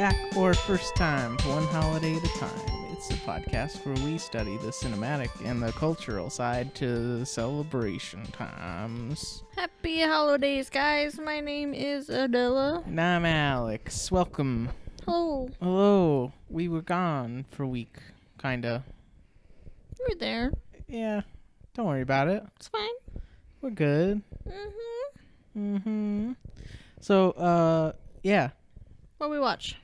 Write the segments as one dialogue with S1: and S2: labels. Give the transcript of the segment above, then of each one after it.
S1: back or first time, one holiday at a time. It's a podcast where we study the cinematic and the cultural side to the celebration times.
S2: Happy holidays, guys. My name is Adela.
S1: And I'm Alex. Welcome.
S2: Hello.
S1: Hello. We were gone for a week, kinda.
S2: You were there.
S1: Yeah. Don't worry about it.
S2: It's fine.
S1: We're good. So, yeah.
S2: What we watch?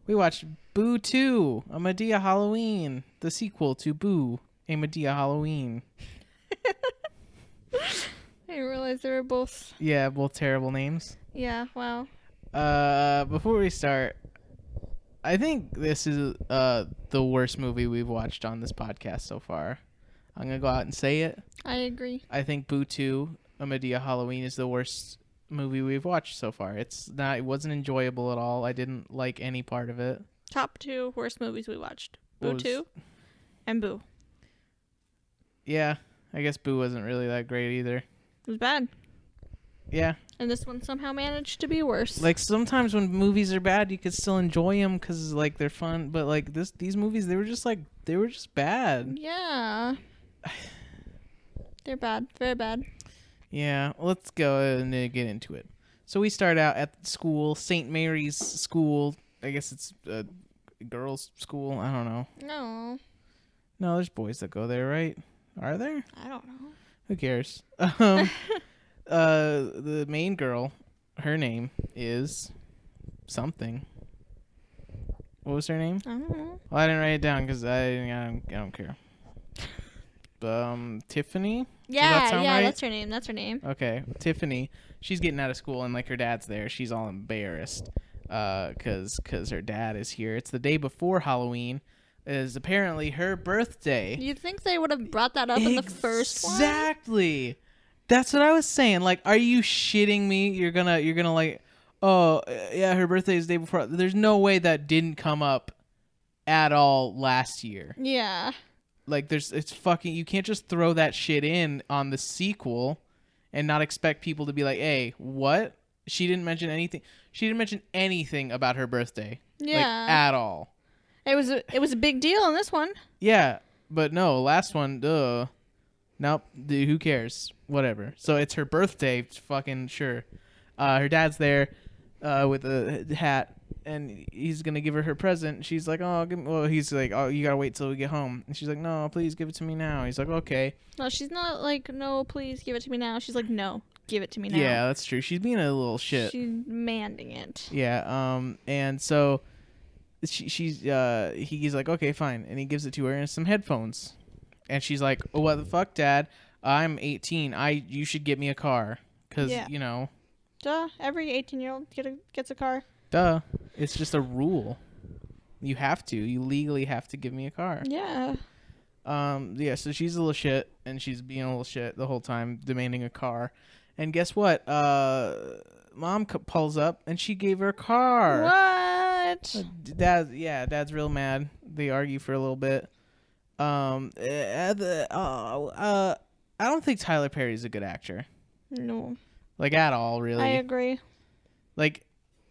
S1: We watched Boo 2, a Madea Halloween, the sequel to Boo, a Madea Halloween.
S2: I didn't realize they were both.
S1: Yeah, both terrible names.
S2: Yeah, wow.
S1: Before we start, I think this is the worst movie we've watched on this podcast so far. I'm gonna go out and say it.
S2: I agree.
S1: I think Boo 2, a Madea Halloween, is the worst movie we've watched so far. It wasn't enjoyable at all. I didn't like any part of it.
S2: Top 2 worst movies we watched. Boo 2 and Boo.
S1: Yeah, I guess Boo wasn't really that great either.
S2: It was bad.
S1: Yeah.
S2: And this one somehow managed to be worse.
S1: Like, sometimes when movies are bad, you could still enjoy them because, like, they're fun. But, like, these movies, they were just bad.
S2: Yeah. They're bad. Very bad.
S1: Yeah, let's go and get into it. So we start out at school, St. Mary's School. I guess it's a girls' school. I don't know. No, there's boys that go there, right? Are there?
S2: I don't know.
S1: Who cares? The main girl, her name is something. What was her name?
S2: I don't know.
S1: Well, I didn't write it down because I don't care. Tiffany?
S2: Yeah,
S1: right?
S2: that's her name. That's her name.
S1: Okay, Tiffany. She's getting out of school and like her dad's there. She's all embarrassed because her dad is here. It's the day before Halloween. It is apparently her birthday.
S2: You'd think they would have brought that up in the first one.
S1: Exactly. That's what I was saying. Like, are you shitting me? You're gonna like, oh yeah, her birthday is the day before. There's no way that didn't come up at all last year.
S2: Yeah.
S1: Like, you can't just throw that shit in on the sequel and not expect people to be like, hey, what? She didn't mention anything. She didn't mention anything about her birthday.
S2: Yeah.
S1: Like, at all.
S2: It was a big deal in this one.
S1: Yeah, but no, last one, duh. Nope, dude, who cares? Whatever. So it's her birthday, fucking sure. Her dad's there with a hat. And he's going to give her present. She's like, he's like, oh, you got to wait till we get home. And she's like, no, please give it to me now. He's like, okay.
S2: No, she's not like, no, please give it to me now. She's like, no, give it to me now.
S1: Yeah, that's true. She's being a little shit.
S2: She's demanding it.
S1: Yeah, and so he's like, okay, fine. And he gives it to her and some headphones. And she's like, oh, what the fuck, Dad? I'm 18. You should get me a car. Because, you know.
S2: Duh, every 18-year-old gets a car.
S1: Duh. It's just a rule. You have to. You legally have to give me a car.
S2: Yeah.
S1: Yeah, so she's a little shit, and she's being a little shit the whole time, demanding a car. And guess what? Mom pulls up, and she gave her a car.
S2: What?
S1: Dad's real mad. They argue for a little bit. I don't think Tyler Perry's a good actor.
S2: No.
S1: Like, at all, really.
S2: I agree.
S1: Like,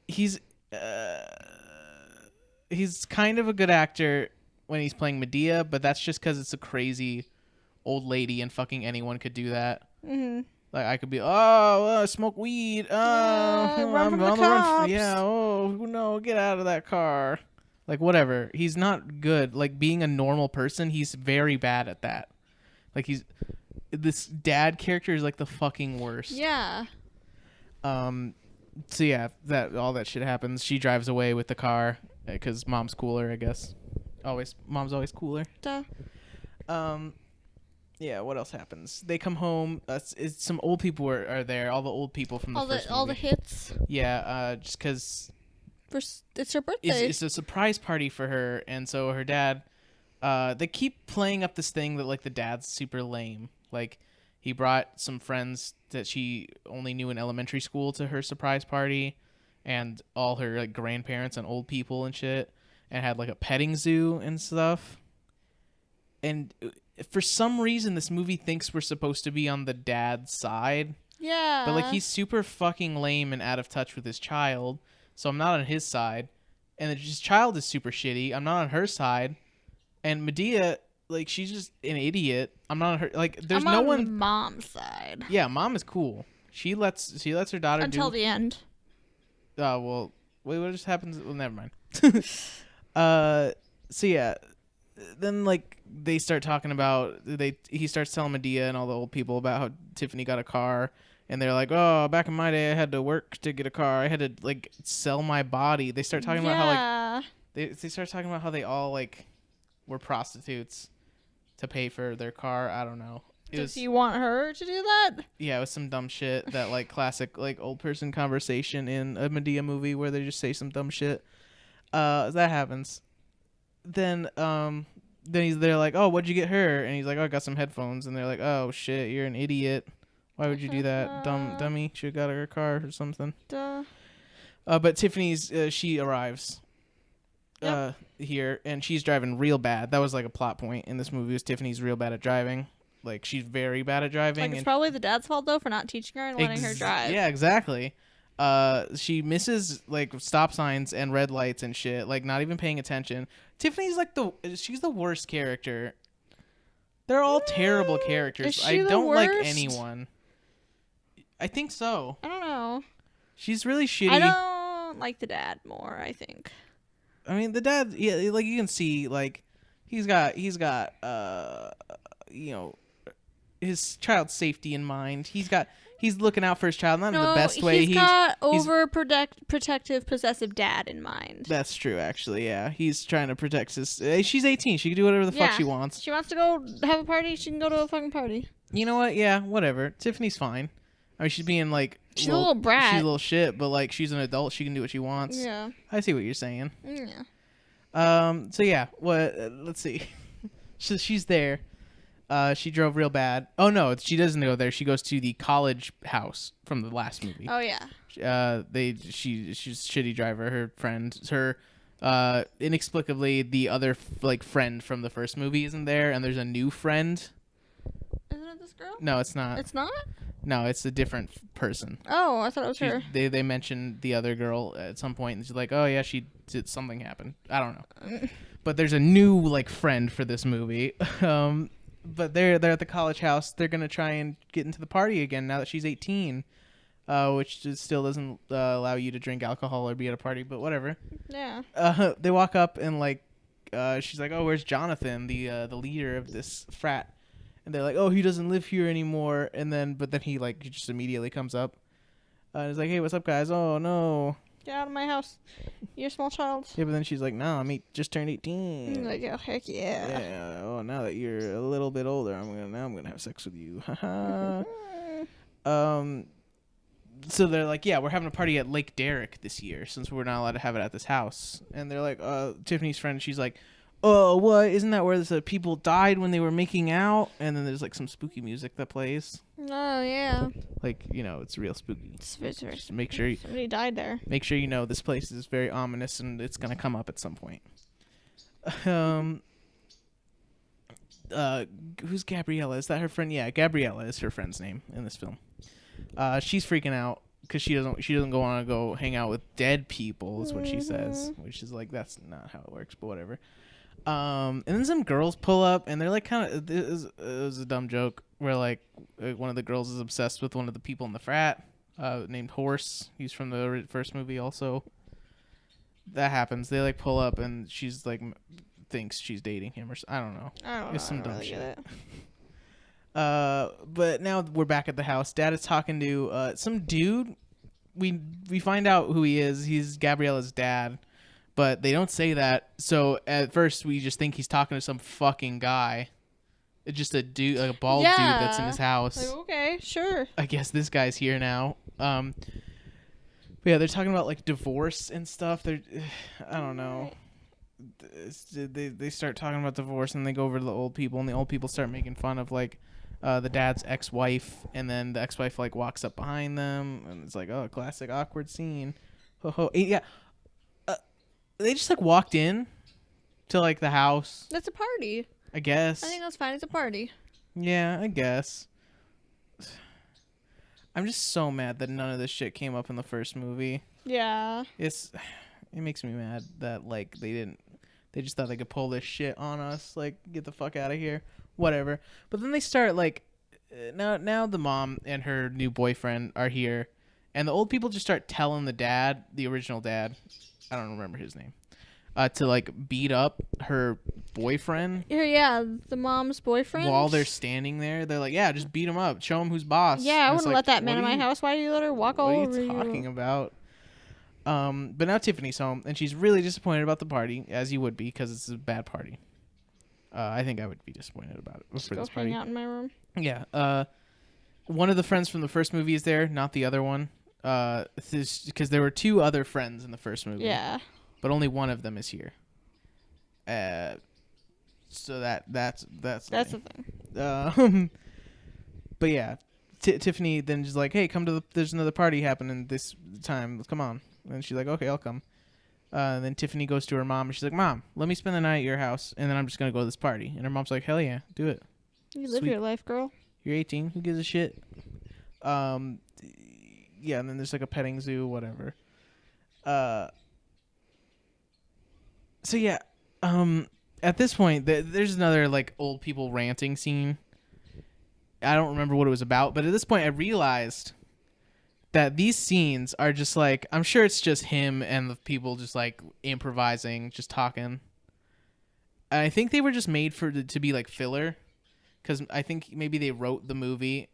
S1: he's kind of a good actor when he's playing Madea, but that's just because it's a crazy old lady and fucking anyone could do that.
S2: Mm-hmm.
S1: Like, I could be, smoke weed.
S2: Run
S1: I'm
S2: from the
S1: on
S2: cops.
S1: yeah, no, get out of that car. Like, whatever. He's not good. Like, being a normal person, he's very bad at that. Like, this dad character is like the fucking worst.
S2: Yeah.
S1: So yeah, all that shit happens. She drives away with the car because mom's cooler, I guess. Mom's always cooler.
S2: Duh.
S1: Yeah. What else happens? They come home. Some old people are there. All the old people from the first movie.
S2: All the hits.
S1: Yeah. Just because.
S2: It's her birthday.
S1: It's a surprise party for her, and so her dad. They keep playing up this thing that like the dad's super lame. Like, he brought some friends that she only knew in elementary school to her surprise party, and all her like grandparents and old people and shit, and had like a petting zoo and stuff. And for some reason, this movie thinks we're supposed to be on the dad's side.
S2: Yeah.
S1: But like, he's super fucking lame and out of touch with his child, so I'm not on his side. and his child is super shitty. I'm not on her side, and Madea, like, she's just an idiot. I'm not on her. Like, there's
S2: I'm
S1: no
S2: on
S1: one.
S2: the mom's side.
S1: Yeah, mom is cool. She lets her daughter
S2: Until the end.
S1: Oh well, wait, what just happens? Well, never mind. So yeah, then like they start talking about he starts telling Madea and all the old people about how Tiffany got a car, and they're like, oh, back in my day I had to work to get a car. I had to like sell my body. They start talking about how like they start talking about how they all like were prostitutes to pay for their car. I don't know.
S2: Does he want her to do that?
S1: Yeah, it was some dumb shit. That like classic like old person conversation in a Madea movie where they just say some dumb shit. That happens. Then they're like, oh, what'd you get her? And he's like, oh, I got some headphones. And they're like, oh shit, you're an idiot. Why would you do that, dummy? Should have got her a car or something.
S2: Duh.
S1: But Tiffany's she arrives here, and she's driving real bad. That was like a plot point in this movie. Was Tiffany's real bad at driving? Like, she's very bad at driving.
S2: Like, it's probably the dad's fault, though, for not teaching her and letting her drive.
S1: Yeah, exactly. She misses, like, stop signs and red lights and shit. Like, not even paying attention. Tiffany's, like, she's the worst character. They're all terrible characters. I don't like anyone. I think so.
S2: I don't know.
S1: She's really shitty.
S2: I don't like the dad more, I think.
S1: I mean, the dad, yeah, like, you can see, like, he's got, you know, his child's safety in mind. He's looking out for his child, not in the best way.
S2: He's got overprotective, possessive dad in mind.
S1: That's true, actually. Yeah, he's trying to protect his. She's 18. She can do whatever the fuck she wants.
S2: She wants to go have a party. She can go to a fucking party.
S1: You know what? Yeah, whatever. Tiffany's fine. I mean, she's being like.
S2: She's a little brat.
S1: She's a little shit, but like she's an adult. She can do what she wants.
S2: Yeah.
S1: I see what you're saying.
S2: Yeah.
S1: So yeah. What? Let's see. So she's there. She drove real bad. Oh no, she doesn't go there. She goes to the college house from the last movie.
S2: Oh yeah.
S1: She's a shitty driver. Her friend, inexplicably the other like friend from the first movie isn't there, and there's a new friend.
S2: Isn't it this girl?
S1: No, it's not.
S2: It's not?
S1: No, it's a different person.
S2: Oh, I thought it was her.
S1: They mentioned the other girl at some point, and she's like, "Oh yeah, she did something happen." I don't know. But there's a new like friend for this movie. But they're at the college house. They're gonna try and get into the party again now that she's 18, which just still doesn't allow you to drink alcohol or be at a party. But whatever.
S2: Yeah.
S1: They walk up and like, she's like, "Oh, where's Jonathan, the leader of this frat?" And they're like, "Oh, he doesn't live here anymore." But then he just immediately comes up, and he's like, "Hey, what's up, guys? Oh no,
S2: get out of my house. You're a small child."
S1: Yeah, but then she's like, "No, just turned 18."
S2: Like, oh heck yeah.
S1: Yeah. Oh, now that you're a little bit older, I'm gonna have sex with you. So they're like, "Yeah, we're having a party at Lake Derrick this year since we're not allowed to have it at this house." And they're like, Tiffany's friend, she's like, "Oh, what? Isn't that where the people died when they were making out?" And then there's like some spooky music that plays.
S2: Oh yeah.
S1: Like, it's real spooky.
S2: Just
S1: make sure
S2: somebody died there.
S1: Make sure this place is very ominous and it's gonna come up at some point. Who's Gabriella? Is that her friend? Yeah, Gabriella is her friend's name in this film. She's freaking out because she doesn't want to go hang out with dead people is what she says, which is like, that's not how it works, but whatever. And then some girls pull up and they're like it was a dumb joke where like one of the girls is obsessed with one of the people in the frat named Horse. He's from the first movie also. That happens. They like pull up and she's like thinks she's dating him or I don't know. It's some dumb shit. But now we're back at the house. Dad is talking to some dude. We find out who he is. He's Gabriella's dad. But they don't say that, so at first we just think he's talking to some fucking guy. It's just a dude, like a bald dude that's in his house.
S2: Like, okay, sure.
S1: I guess this guy's here now. But yeah, they're talking about like divorce and stuff. I don't know. They start talking about divorce and they go over to the old people, and the old people start making fun of like the dad's ex-wife, and then the ex-wife like walks up behind them, and it's like, oh, classic awkward scene. Ho ho. Yeah. They just like walked in to like the house.
S2: That's a party.
S1: I guess.
S2: I think that's fine. It's a party.
S1: Yeah, I guess. I'm just so mad that none of this shit came up in the first movie.
S2: Yeah.
S1: It makes me mad that like they just thought they could pull this shit on us, like get the fuck out of here, whatever. But then they start like now the mom and her new boyfriend are here, and the old people just start telling the dad, the original dad, I don't remember his name, to like beat up her boyfriend.
S2: Yeah, the mom's boyfriend.
S1: While they're standing there, they're like, "Yeah, just beat him up. Show him who's boss."
S2: Yeah, I
S1: And it's
S2: wouldn't
S1: like,
S2: let that man
S1: what
S2: in my
S1: are you-
S2: house. Why do you let her walk all
S1: What are
S2: over
S1: you talking
S2: you?
S1: about? But now Tiffany's home, and she's really disappointed about the party, as you would be, because it's a bad party. I think I would be disappointed about it
S2: Just
S1: for
S2: go
S1: this
S2: hang
S1: party.
S2: out in my room.
S1: Yeah. One of the friends from the first movie is there, not the other one. Because there were two other friends in the first movie.
S2: Yeah.
S1: But only one of them is here. So that's
S2: That's the thing.
S1: But yeah, Tiffany then just like, hey, come to there's another party happening this time. Come on. And she's like, okay, I'll come. And then Tiffany goes to her mom and she's like, Mom, let me spend the night at your house, and then I'm just gonna go to this party. And her mom's like, hell yeah, do it.
S2: You live
S1: Sweet.
S2: your life, girl.
S1: You're 18. Who gives a shit? Yeah, and then there's like a petting zoo, whatever. So yeah, at this point, there's another like old people ranting scene. I don't remember what it was about, but at this point, I realized that these scenes are just like, I'm sure it's just him and the people just like improvising, just talking. I think they were just made to be like filler, because I think maybe they wrote the movie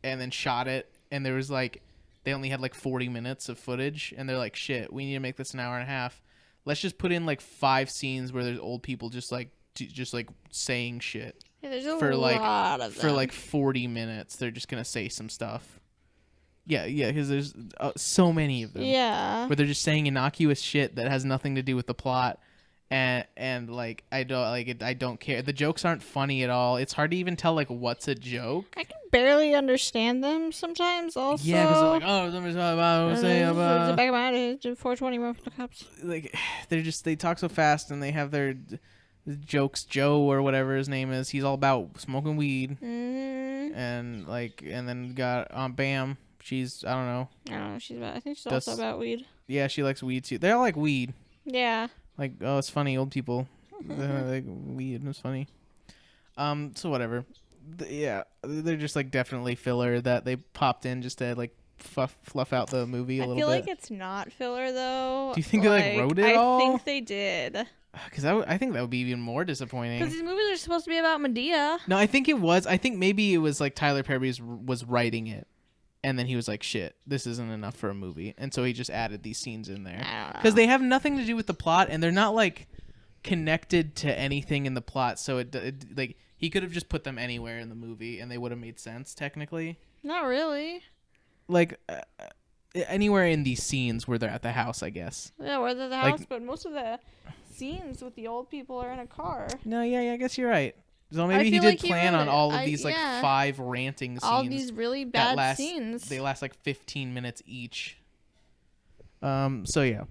S1: and then shot it, and there was like, they only had like 40 minutes of footage, and they're like, shit, we need to make this an hour and a half. Let's just put in like 5 scenes where there's old people just like saying shit.
S2: Yeah, there's a
S1: For
S2: lot of them.
S1: For like 40 minutes, they're just gonna say some stuff. Yeah, because there's so many of them.
S2: Yeah.
S1: Where they're just saying innocuous shit that has nothing to do with the plot, and like I don't care. The jokes aren't funny at all. It's hard to even tell like what's a joke.
S2: I can barely understand them sometimes. Also.
S1: Yeah, because they're like, oh, somebody's
S2: the back of my head, 420 more for the cops.
S1: like they talk so fast, and they have their jokes. Joe or whatever his name is, he's all about smoking weed, and then got Bam. She's I don't know.
S2: I think she's also about weed.
S1: Yeah, she likes weed too. They all like weed.
S2: Yeah.
S1: Like, oh, it's funny, old people. Like weed, it's funny. So whatever. Yeah, they're just like definitely filler that they popped in just to like fluff out the movie a little bit.
S2: I feel like it's not filler though.
S1: Do you think they like wrote it all?
S2: I think they did.
S1: Because I think that would be even more disappointing.
S2: Because these movies are supposed to be about Madea.
S1: No, I think it was. I think maybe it was like Tyler Perry was writing it, and then he was like, "Shit, this isn't enough for a movie," and so he just added these scenes in there because they have nothing to do with the plot, and they're not like connected to anything in the plot. So it like he could have just put them anywhere in the movie, and they would have made sense technically.
S2: Not really.
S1: Like anywhere in these scenes where they're at the house, I guess.
S2: Yeah, where they're at the house, but most of the scenes with the old people are in a car.
S1: No, yeah, I guess you're right. So maybe he did plan on all of these like 5 ranting scenes.
S2: All these really bad scenes.
S1: They last like 15 minutes each. So yeah,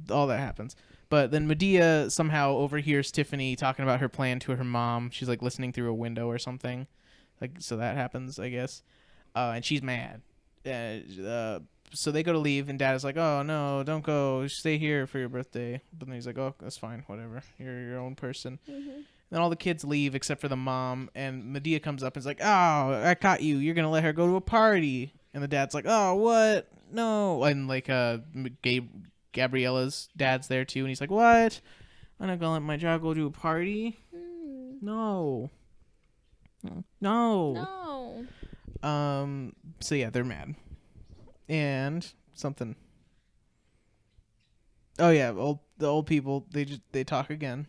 S1: all that happens. But then Madea somehow overhears Tiffany talking about her plan to her mom. She's like listening through a window or something. Like, so that happens, I guess. And she's mad. So they go to leave, and Dad is like, "Oh no, don't go. Stay here for your birthday." But then he's like, "Oh, that's fine. Whatever. You're your own person." Mm-hmm. Then all the kids leave except for the mom, and Madea comes up and is like, "Oh, I caught you. You're gonna let her go to a party." And the dad's like, "Oh, what? No." And like Gabriella's dad's there too, and he's like, "What? I'm not gonna let my child go to a party. No. No." So yeah, they're mad. And something. Oh yeah, the old people, they talk again.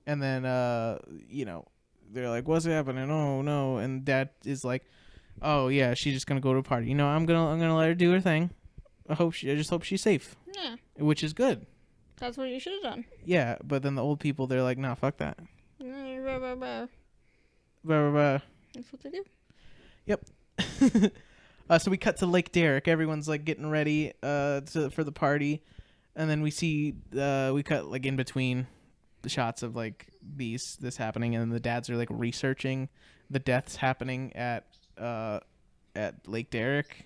S1: And then they're like, "What's happening?" "Oh no." And Dad is like, "Oh yeah, she's just gonna go to a party. I'm gonna let her do her thing. I just hope she's safe."
S2: Yeah.
S1: Which is good.
S2: That's what you should have done.
S1: Yeah, but then the old people, they're like, "Nah, fuck that."
S2: That's what they do.
S1: Yep. So we cut to Lake Derrick. Everyone's like getting ready for the party, and then we see we cut like in between the shots of like this happening, and then the dads are like researching the deaths happening at Lake Derrick.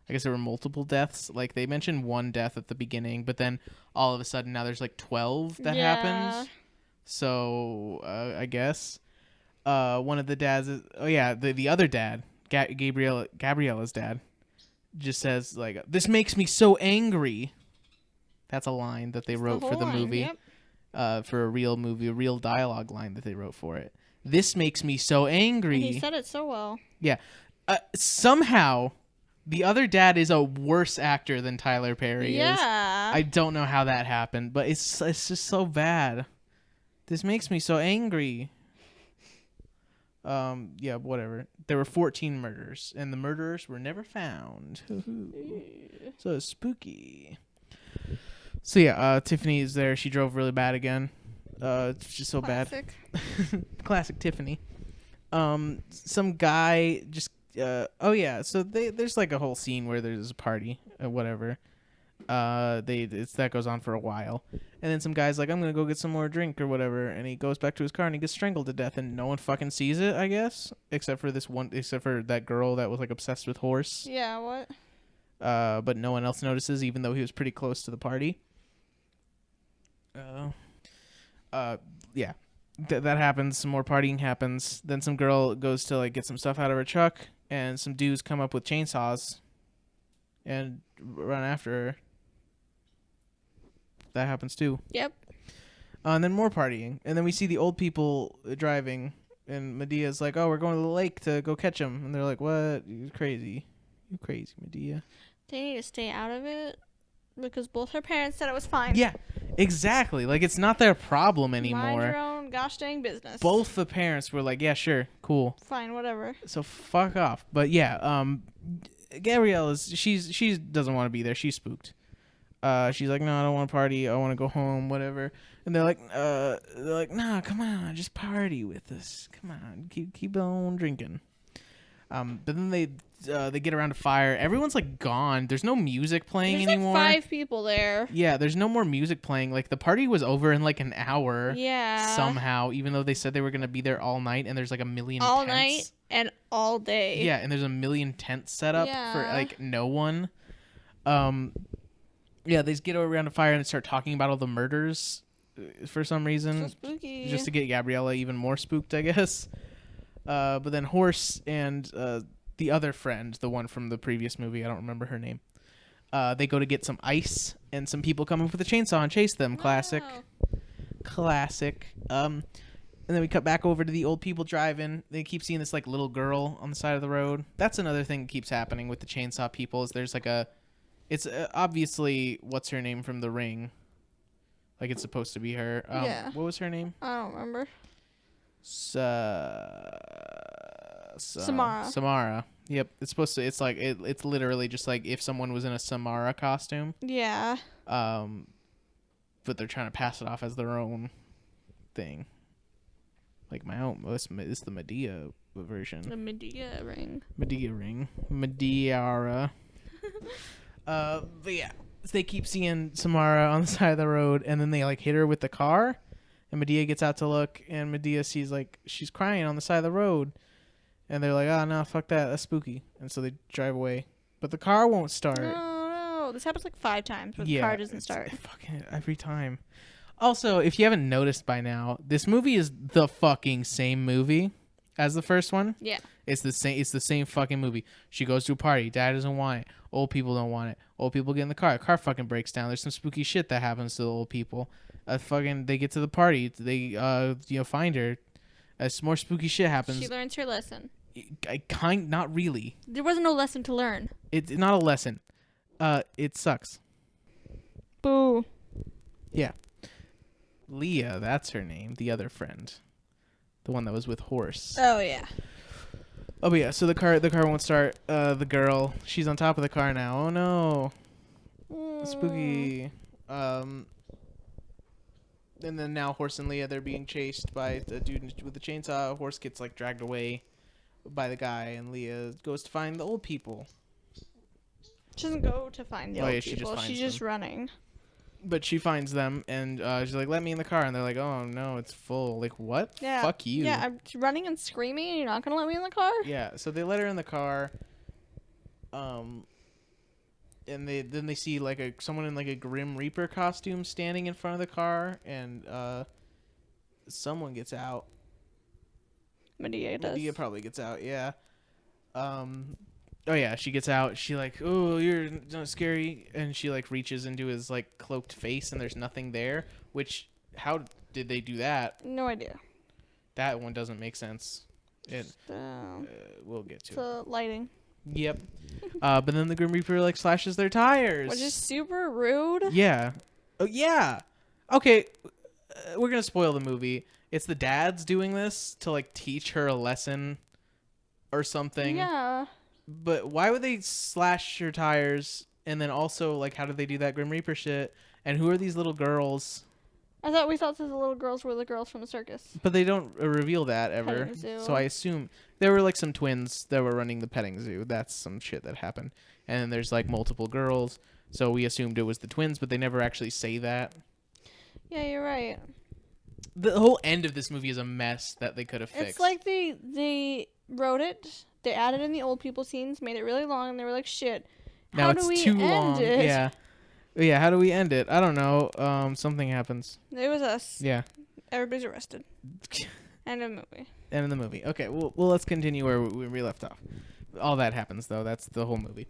S1: I guess there were multiple deaths. Like they mentioned one death at the beginning, but then all of a sudden now there's like 12 that happened. So I guess one of the dads is, the other dad, Gabriella's dad, just says like, "This makes me so angry." That's a line that they wrote for the movie. Yep. For a real movie, a real dialogue line that they wrote for it. This makes me so angry.
S2: And he said it so well.
S1: Yeah. Somehow, the other dad is a worse actor than Tyler Perry is. I don't know how that happened, but it's just so bad. This makes me so angry. Yeah, whatever. There were 14 murders, and the murderers were never found. So it's spooky. So yeah, Tiffany is there. She drove really bad again. It's just so bad. Classic Tiffany. Some guy just so there's like a whole scene where there's a party or whatever. That goes on for a while, and then some guy's like, I'm gonna go get some more drink or whatever, and he goes back to his car and he gets strangled to death, and no one fucking sees it, I guess, except for that girl that was like obsessed with horse.
S2: Yeah, what?
S1: But no one else notices, even though he was pretty close to the party. Yeah. That happens. Some more partying happens. Then some girl goes to like get some stuff out of her truck, and some dudes come up with chainsaws and run after her. That happens too.
S2: Yep.
S1: And then more partying, and then we see the old people driving, and Medea's like, "Oh, we're going to the lake to go catch them," and they're like, "What? You crazy, Madea."
S2: They need to stay out of it because both her parents said it was fine.
S1: Yeah, exactly. Like it's not their problem anymore.
S2: Mind your own gosh dang business.
S1: Both the parents were like, "Yeah, sure, cool,
S2: fine, whatever."
S1: So fuck off. But yeah, Gabrielle she doesn't want to be there. She's spooked. She's like, "No, I don't want to party. I want to go home, whatever." And they're like, "Nah, come on, just party with us. Come on, keep on drinking." But then they get around a fire. Everyone's like gone. There's no music playing anymore.
S2: Like 5 people there.
S1: Yeah, there's no more music playing. Like the party was over in like an hour.
S2: Yeah.
S1: Somehow, even though they said they were gonna be there all night, and there's like a million
S2: all
S1: tents.
S2: night and all day.
S1: Yeah, and there's a million tents set up for like no one. Yeah, they just get around a fire and start talking about all the murders for some reason.
S2: So spooky.
S1: Just to get Gabriella even more spooked, I guess. But then Horse and the other friend, the one from the previous movie, I don't remember her name. They go to get some ice, and some people come up with a chainsaw and chase them. Classic. And then we cut back over to the old people driving. They keep seeing this like little girl on the side of the road. That's another thing that keeps happening with the chainsaw people. Is there's like it's obviously what's her name from The Ring. Like it's supposed to be her.
S2: Yeah.
S1: What was her name?
S2: I don't remember.
S1: Samara. Yep. It's supposed to. It's like it's literally just like if someone was in a Samara costume.
S2: Yeah.
S1: But they're trying to pass it off as their own thing. Like my own. It's the Madea version.
S2: The Madea ring.
S1: Madeara. But yeah, they keep seeing Samara on the side of the road, and then they like hit her with the car, and Madea gets out to look, and Madea sees like she's crying on the side of the road, and they're like, "Oh no, fuck that, that's spooky," and so they drive away, but the car won't start.
S2: No, this happens like 5 times, but the car doesn't start.
S1: Fucking every time. Also, if you haven't noticed by now, this movie is the fucking same movie as the first one.
S2: Yeah.
S1: It's the same fucking movie. She goes to a party. Dad doesn't want it. Old people don't want it. Old people get in the car. The car fucking breaks down. There's some spooky shit that happens to the old people. They get to the party. They find her. Some more spooky shit happens.
S2: She learns her lesson.
S1: Not really.
S2: There was no lesson to learn.
S1: It's not a lesson. It sucks.
S2: Boo.
S1: Yeah. Leah, that's her name. The other friend. The one that was with Horse.
S2: Oh, yeah.
S1: Oh, but yeah, so the car won't start. The girl, she's on top of the car now. Oh, no. Spooky. And then now Horse and Leah, they're being chased by a dude with a chainsaw. Horse gets, like, dragged away by the guy, and Leah goes to find the old people.
S2: She doesn't go to find the old people. She's just running.
S1: But she finds them, and she's like, "Let me in the car." And they're like, "Oh, no, it's full." Like, what?
S2: Yeah.
S1: Fuck you.
S2: Yeah, I'm running and screaming, and you're not going to let me in the car?
S1: Yeah, so they let her in the car. and then they see like someone in like a Grim Reaper costume standing in front of the car, and someone gets out.
S2: Madea does.
S1: Madea probably gets out. Yeah. Oh yeah, she gets out. She like, oh, you're not scary, and she like reaches into his like cloaked face, and there's nothing there. Which, how did they do that?
S2: No idea.
S1: That one doesn't make sense. We'll get to it.
S2: The lighting.
S1: Yep. But then the Grim Reaper like slashes their tires,
S2: Which is super rude.
S1: Yeah. Oh yeah. Okay. We're gonna spoil the movie. It's the dad's doing this to like teach her a lesson or something.
S2: Yeah.
S1: But why would they slash her tires? And then also, like, how did they do that Grim Reaper shit? And who are these little girls?
S2: We thought the little girls were the girls from the circus.
S1: But they don't reveal that ever.
S2: Petting zoo.
S1: So I assume there were like some twins that were running the petting zoo. That's some shit that happened. And then there's like multiple girls. So we assumed it was the twins, but they never actually say that.
S2: Yeah, you're right.
S1: The whole end of this movie is a mess that they could have fixed.
S2: It's like they wrote it, they added in the old people scenes, made it really long, and they were like, shit,
S1: now
S2: how
S1: it's
S2: do we
S1: too
S2: end
S1: long.
S2: it?
S1: Yeah, how do we end it? I don't know. Something happens.
S2: It was us.
S1: Yeah.
S2: Everybody's arrested. End of the movie.
S1: End of the movie. Okay, well let's continue where we left off. All that happens, though. That's the whole movie.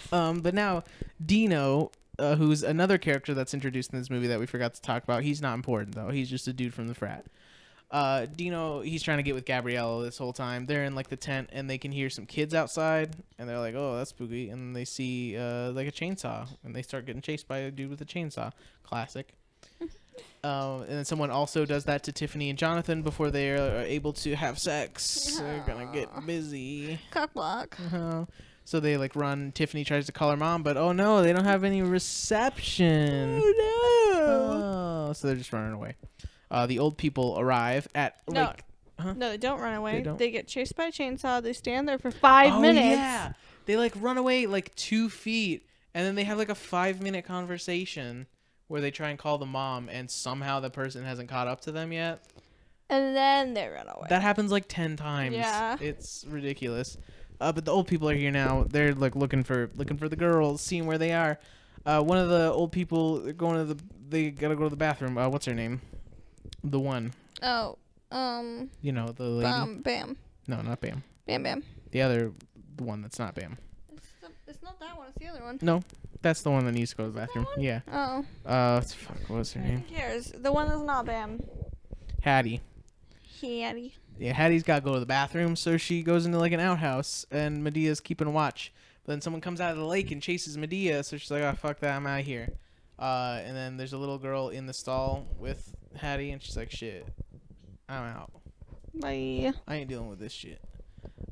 S1: But now, Dino, who's another character that's introduced in this movie that we forgot to talk about. He's not important, though. He's just a dude from the frat. Dino, he's trying to get with Gabriella this whole time. They're in, like, the tent, and they can hear some kids outside. And they're like, oh, that's spooky. And they see, like, a chainsaw. And they start getting chased by a dude with a chainsaw. Classic. And then someone also does that to Tiffany and Jonathan before they are able to have sex. They're gonna get busy.
S2: Cock block.
S1: So they like run. Tiffany tries to call her mom, but oh no, they don't have any reception.
S2: Oh no!
S1: Oh, so they're just running away. The old people arrive at like.
S2: No, they don't run away.
S1: They don't?
S2: They get chased by a chainsaw. They stand there for 5 minutes.
S1: Yeah, they like run away like 2 feet, and then they have like a 5-minute conversation where they try and call the mom, and somehow the person hasn't caught up to them yet.
S2: And then they run away.
S1: That happens like 10 times.
S2: Yeah.
S1: It's ridiculous. But the old people are here now. They're like looking for the girls, seeing where they are. One of the old people they gotta go to the bathroom. What's her name? The one.
S2: Oh,
S1: You know, the lady.
S2: Bam.
S1: No, not Bam.
S2: Bam.
S1: The one that's not Bam.
S2: It's not that one. It's the other one.
S1: No, that's the one that needs to go to the bathroom. Yeah.
S2: Oh.
S1: Fuck, what's her name?
S2: Who cares? The one that's not Bam.
S1: Hattie.
S2: Hattie.
S1: Yeah, Hattie's got to go to the bathroom, so she goes into like an outhouse, and Medea's keeping watch. But then someone comes out of the lake and chases Madea, so she's like, oh, fuck that, I'm out of here. And then there's a little girl in the stall with Hattie, and she's like, shit, I'm out.
S2: Bye.
S1: I ain't dealing with this shit.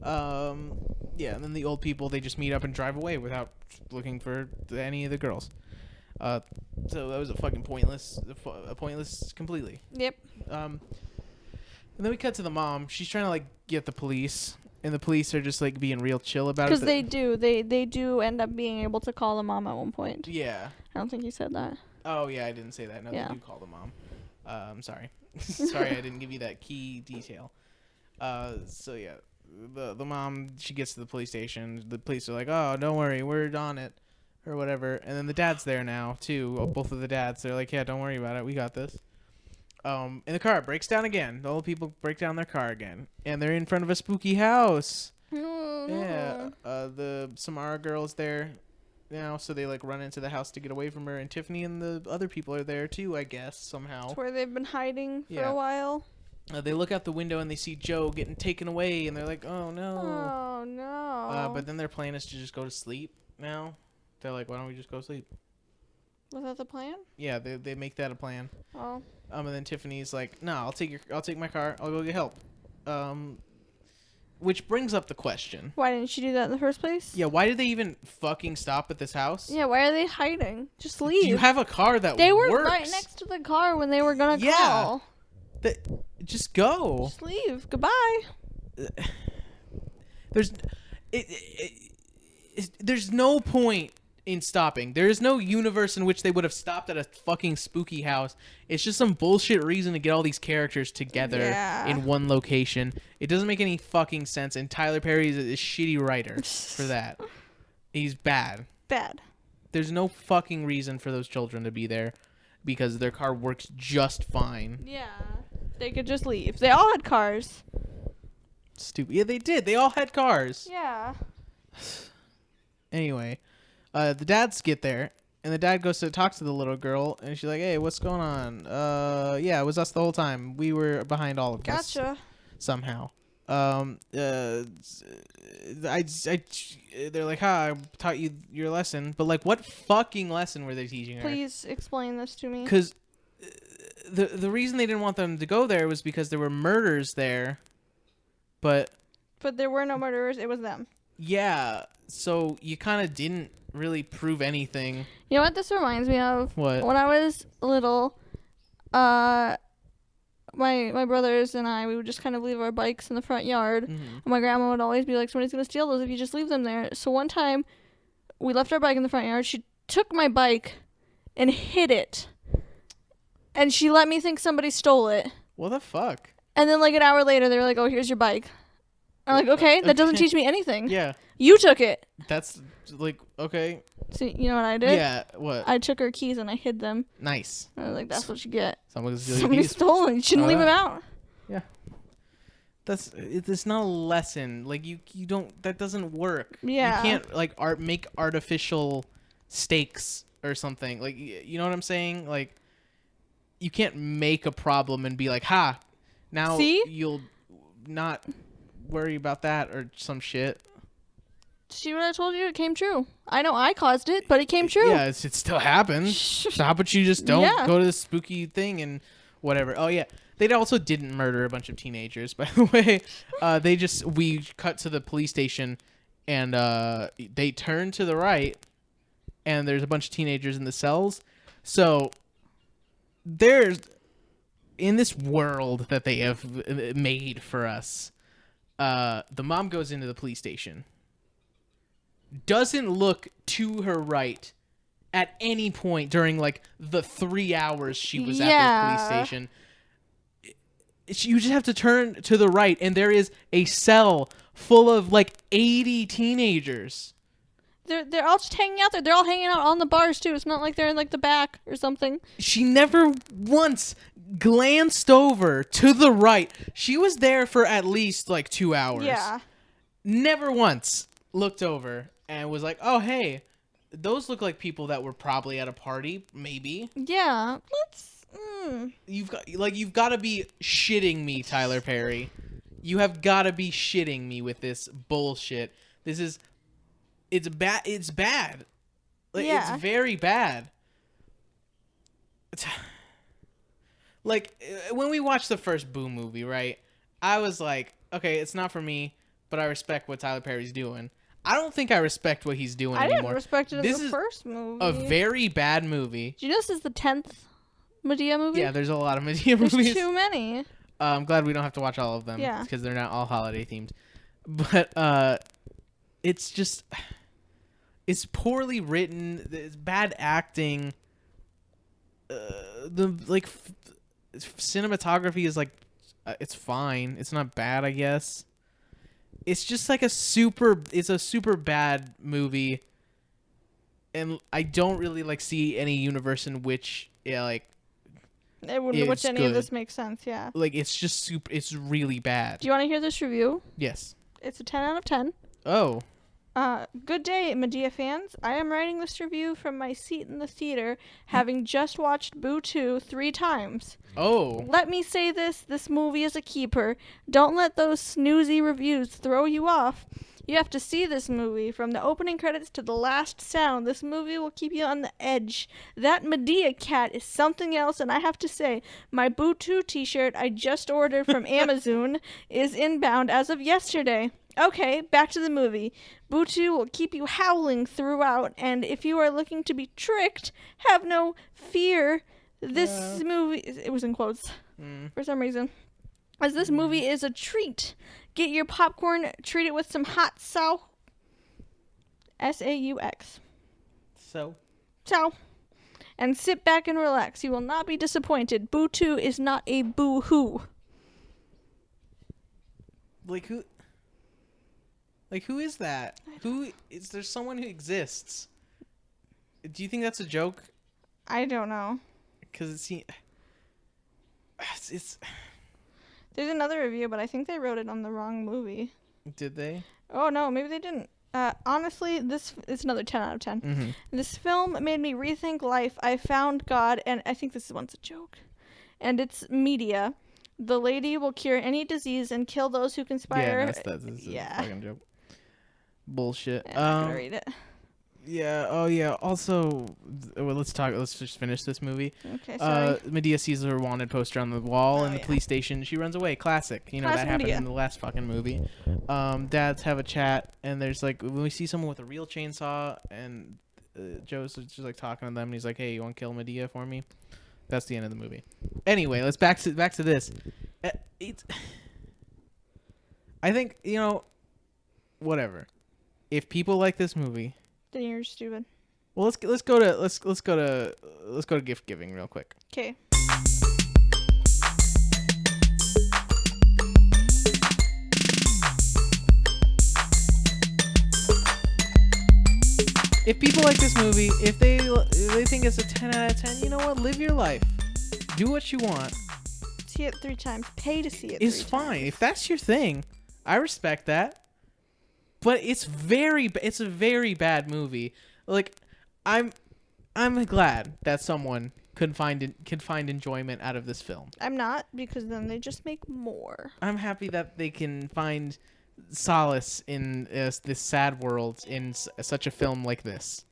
S1: Yeah, and then the old people, they just meet up and drive away without looking for any of the girls. So that was a fucking pointless completely.
S2: Yep.
S1: And then we cut to the mom. She's trying to like get the police, and the police are just like being real chill about it.
S2: Because they do end up being able to call the mom at one point.
S1: Yeah.
S2: I don't think you said that.
S1: Oh yeah, I didn't say that. No,
S2: Yeah.
S1: they do call the mom. I'm sorry. Sorry, I didn't give you that key detail. So yeah, the mom, she gets to the police station. The police are like, oh, don't worry, we're on it, or whatever. And then the dad's there now too. Both of the dads. They're like, yeah, don't worry about it. We got this. And the car breaks down again. The old people break down their car again, and they're in front of a spooky house. Yeah. The Samara girl's there now, so they like run into the house to get away from her, and Tiffany and the other people are there too, I guess, somehow.
S2: It's where they've been hiding for a while.
S1: They look out the window and they see Joe getting taken away, and they're like, oh no.
S2: Oh no.
S1: But then their plan is to just go to sleep now. They're like, why don't we just go to sleep?
S2: Was that the plan?
S1: Yeah, they make that a plan.
S2: Oh.
S1: And then Tiffany's like, no, I'll take my car. I'll go get help. Which brings up the question.
S2: Why didn't she do that in the first place?
S1: Yeah, why did they even fucking stop at this house?
S2: Yeah, why are they hiding? Just leave.
S1: You have a car that
S2: They were
S1: works.
S2: right next to the car when they were gonna call.
S1: Just go.
S2: Just leave. Goodbye.
S1: There's no point in stopping. There is no universe in which they would have stopped at a fucking spooky house. It's just some bullshit reason to get all these characters together in one location. It doesn't make any fucking sense, and Tyler Perry is a shitty writer for that. He's bad.
S2: Bad.
S1: There's no fucking reason for those children to be there because their car works just fine.
S2: Yeah. They could just leave. They all had cars.
S1: Stupid. Yeah, they did. They all had cars.
S2: Yeah.
S1: Anyway, the dads get there, and the dad goes to talk to the little girl, and she's like, "Hey, what's going on? Yeah, it was us the whole time. We were behind all of this.
S2: Gotcha.
S1: Somehow. They're like, I taught you your lesson, but like, what fucking lesson were they teaching her?
S2: Please explain this to me.
S1: Because the reason they didn't want them to go there was because there were murders there, but
S2: there were no murderers. It was them.
S1: yeah, so you kind of didn't really prove anything.
S2: You know what this reminds me of?
S1: What?
S2: When I was little, my brothers and I, we would just kind of leave our bikes in the front yard.
S1: Mm-hmm.
S2: And my grandma would always be like, somebody's going to steal those if you just leave them there. So one time, we left our bike in the front yard. She took my bike and hid it. And she let me think somebody stole it.
S1: What the fuck?
S2: And then like an hour later, they were like, oh, here's your bike. I'm like, okay, that doesn't teach me anything.
S1: Yeah.
S2: You took it.
S1: That's like, okay.
S2: See, you know what I did?
S1: Yeah, what?
S2: I took her keys and I hid them.
S1: Nice.
S2: I was like, that's what you get.
S1: Somebody
S2: stole them. You shouldn't leave them out.
S1: Yeah. It's not a lesson. Like you don't. That doesn't work.
S2: Yeah.
S1: You can't like make artificial stakes or something. Like you know what I'm saying? Like you can't make a problem and be like, ha, now
S2: See?
S1: You'll not worry about that or some shit.
S2: See what I told you? It came true. I know I caused it, but it came true.
S1: Yeah, it still happened. So how about you just don't go to this spooky thing and whatever? Oh yeah, they also didn't murder a bunch of teenagers, by the way. We cut to the police station, and they turn to the right, and there's a bunch of teenagers in the cells. So there's in this world that they have made for us. The mom goes into the police station. Doesn't look to her right at any point during like the 3 hours she was at the police station. You just have to turn to the right and there is a cell full of like 80 teenagers.
S2: They're all just hanging out there. They're all hanging out on the bars too. It's not like they're in like the back or something.
S1: She never once glanced over to the right. She was there for at least like 2 hours.
S2: Yeah.
S1: Never once looked over and was like, oh, hey, those look like people that were probably at a party, maybe.
S2: Yeah.
S1: You've got to be shitting me, Tyler Perry. You have got to be shitting me with this bullshit. It's bad. It's bad. It's very bad. Like, when we watched the first Boo movie, right? I was like, okay, it's not for me, but I respect what Tyler Perry's doing. I don't think I respect what he's doing anymore.
S2: I didn't respect it in the first movie.
S1: A very bad movie.
S2: Do you know this is the 10th Madea movie?
S1: Yeah, there's a lot of Madea movies.
S2: There's too many.
S1: I'm glad we don't have to watch all of them.
S2: Yeah.
S1: Because they're not all holiday themed. But it's just... It's poorly written. It's bad acting. Cinematography is like... it's fine. It's not bad, I guess. It's just like a super bad movie, and I don't really like see any universe in which which any
S2: of this makes sense. Yeah,
S1: like it's just super. It's really bad.
S2: Do you want to hear this review?
S1: Yes.
S2: It's a 10 out of 10.
S1: Oh.
S2: Good day, Madea fans. I am writing this review from my seat in the theater, having just watched Boo 2 3 times.
S1: Oh.
S2: Let me say this movie is a keeper. Don't let those snoozy reviews throw you off. You have to see this movie. From the opening credits to the last sound, this movie will keep you on the edge. That Madea cat is something else, and I have to say, my Boo 2 t-shirt I just ordered from Amazon is inbound as of yesterday. Okay, back to the movie. Boo 2 will keep you howling throughout, and if you are looking to be tricked, have no fear. This movie... It was in quotes for some reason. As this movie is a treat. Get your popcorn, treat it with some hot sau. S-A-U-X.
S1: So?
S2: And sit back and relax. You will not be disappointed. Boo 2 is not a boo-hoo.
S1: Like who is that? Who is there? Someone who exists? Do you think that's a joke?
S2: I don't know.
S1: Because it's.
S2: There's another review, but I think they wrote it on the wrong movie.
S1: Did they?
S2: Oh, no, maybe they didn't. Honestly, this is another 10 out of 10.
S1: Mm-hmm.
S2: This film made me rethink life. I found God, and I think this one's a joke. And it's Madea. The lady will cure any disease and kill those who conspire.
S1: Yeah, that's a fucking joke. Bullshit.
S2: I'm not gonna read it.
S1: Yeah. Oh, yeah. Also, well, let's just finish this movie.
S2: Okay, sorry.
S1: Madea sees her wanted poster on the wall in the
S2: yeah.
S1: police station. She runs away. Classic. You know,
S2: Classic
S1: that happened
S2: Madea.
S1: in the last fucking movie. Dads have a chat, and there's like, when we see someone with a real chainsaw, and Joe's just like talking to them, and he's like, hey, you want to kill Madea for me? That's the end of the movie. Anyway, let's back to this. I think, you know, whatever. If people like this movie,
S2: Then you're stupid.
S1: well, let's go to gift giving real quick.
S2: Okay.
S1: If people like this movie, if they think it's a 10 out of 10, you know what? Live your life. Do what you want.
S2: See it 3 times. Pay to see it.
S1: It's
S2: 3
S1: fine.
S2: times.
S1: If that's your thing, I respect that. But it's a very bad movie. Like, I'm glad that someone could find enjoyment out of this film.
S2: I'm not, because then they just make more.
S1: I'm happy that they can find solace in this sad world in such a film like this.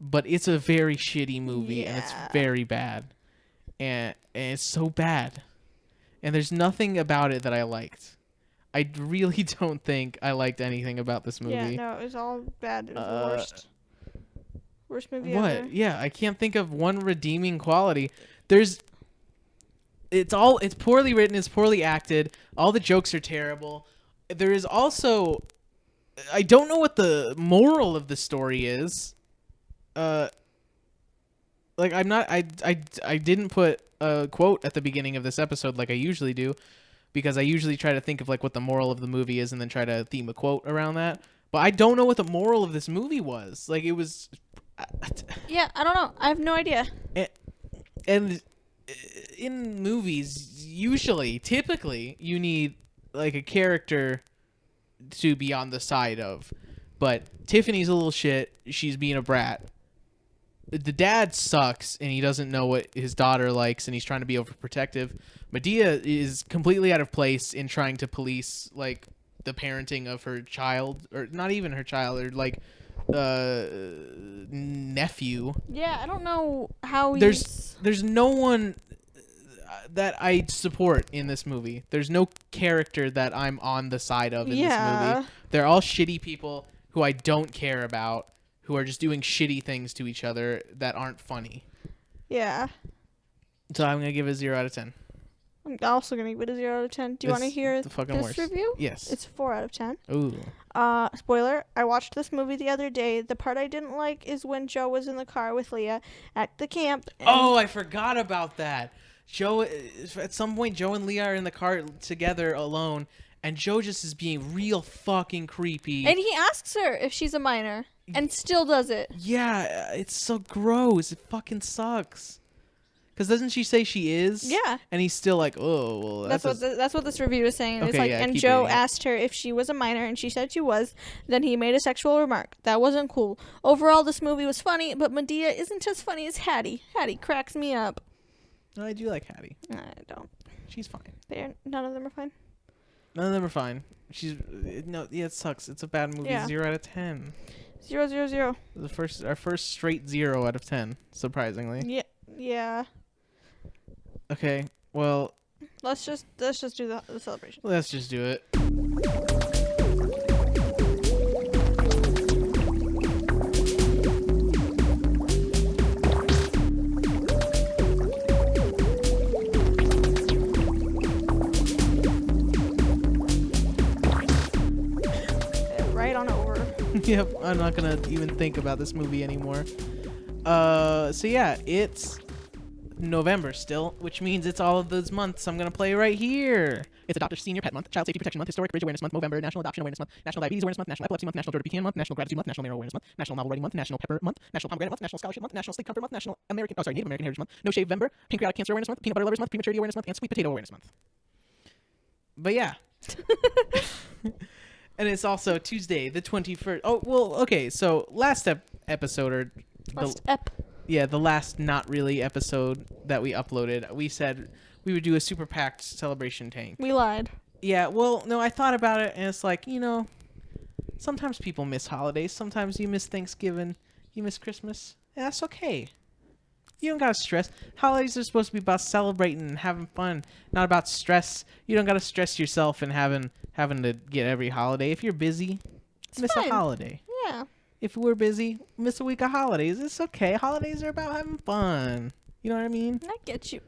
S1: But it's a very shitty movie, and it's very bad. And it's so bad. And there's nothing about it that I liked. I really don't think I liked anything about this movie.
S2: Yeah, no, it was all bad. It was the worst. Worst movie
S1: What?
S2: ever.
S1: Yeah, I can't think of one redeeming quality. It's poorly written, it's poorly acted. All the jokes are terrible. There is also, I don't know what the moral of the story is. Like, I didn't put a quote at the beginning of this episode like I usually do, because I usually try to think of like what the moral of the movie is and then try to theme a quote around that. But I don't know what the moral of this movie was. Like, it was.
S2: Yeah, I don't know. I have no idea.
S1: And in movies, typically, you need like a character to be on the side of. But Tiffany's a little shit. She's being a brat. The dad sucks, and he doesn't know what his daughter likes, and he's trying to be overprotective. Madea is completely out of place in trying to police like the parenting of her child, or not even her child, or like nephew.
S2: Yeah, I don't know how
S1: There's no one that I support in this movie. There's no character that I'm on the side of in this movie. They're all shitty people who I don't care about, who are just doing shitty things to each other that aren't funny.
S2: Yeah.
S1: So I'm gonna give it a 0 out of 10.
S2: I'm also gonna give it a 0 out of 10. Do you want to hear
S1: the fucking
S2: this
S1: worst
S2: review?
S1: Yes.
S2: It's 4 out of 10.
S1: Ooh.
S2: Spoiler, I watched this movie the other day. The part I didn't like is when Joe was in the car with Leah at the camp.
S1: Oh, I forgot about that. Joe, at some point, Joe and Leah are in the car together alone, and Joe just is being real fucking creepy.
S2: And he asks her if she's a minor, and still does it.
S1: Yeah, it's so gross. It fucking sucks. Because doesn't she say she is?
S2: Yeah.
S1: And he's still like, oh, well,
S2: that's what this review is saying. It's
S1: Okay,
S2: like,
S1: yeah,
S2: and
S1: keep
S2: Joe
S1: reading it.
S2: asked her if she was a minor, and she said she was. Then he made a sexual remark. That wasn't cool. Overall, this movie was funny, but Madea isn't as funny as Hattie. Hattie cracks me up.
S1: No, I do like Hattie.
S2: I don't.
S1: She's fine.
S2: None of them are fine.
S1: None of them are fine. It sucks. It's a bad movie.
S2: Yeah.
S1: 0 out of 10.
S2: 0, 0, 0.
S1: Our first straight 0 out of 10, surprisingly.
S2: Yeah. Yeah.
S1: Okay, well,
S2: Let's just do the celebration.
S1: let's just do it.
S2: Right on over.
S1: Yep, I'm not gonna even think about this movie anymore. So yeah, it's November still, which means it's all of those months I'm going to play right here. It's Adopt a Senior Pet Month, Child Safety Protection Month, Historic Bridge Awareness Month, Movember, National Adoption Awareness Month, National Diabetes Awareness Month, National Epilepsy Month, National Jordan Pecan Month, National Gratitude Month, National Mayoral Awareness Month, National Novel Writing Month, National Pepper Month, National Pomegranate Month, National Scholarship Month, National Sleep Comfort Month, National Native American Heritage Month, No Shave Vember, Pancreatic Cancer Awareness Month, Peanut Butter Lovers Month, Prematurity Awareness Month, and Sweet Potato Awareness Month. But yeah. And it's also Tuesday, the 21st. Oh, well, okay, so last episode, or the last not really episode that we uploaded, we said we would do a super packed celebration tank.
S2: We lied.
S1: Yeah, well, no, I thought about it, and it's like, sometimes people miss holidays. Sometimes you miss Thanksgiving, you miss Christmas. And that's okay. You don't gotta stress. Holidays are supposed to be about celebrating and having fun, not about stress. You don't gotta stress yourself and having to get every holiday. If you're busy, miss a holiday.
S2: Yeah.
S1: If we're busy, miss a week of holidays. It's okay. Holidays are about having fun. You know what I mean?
S2: I get you.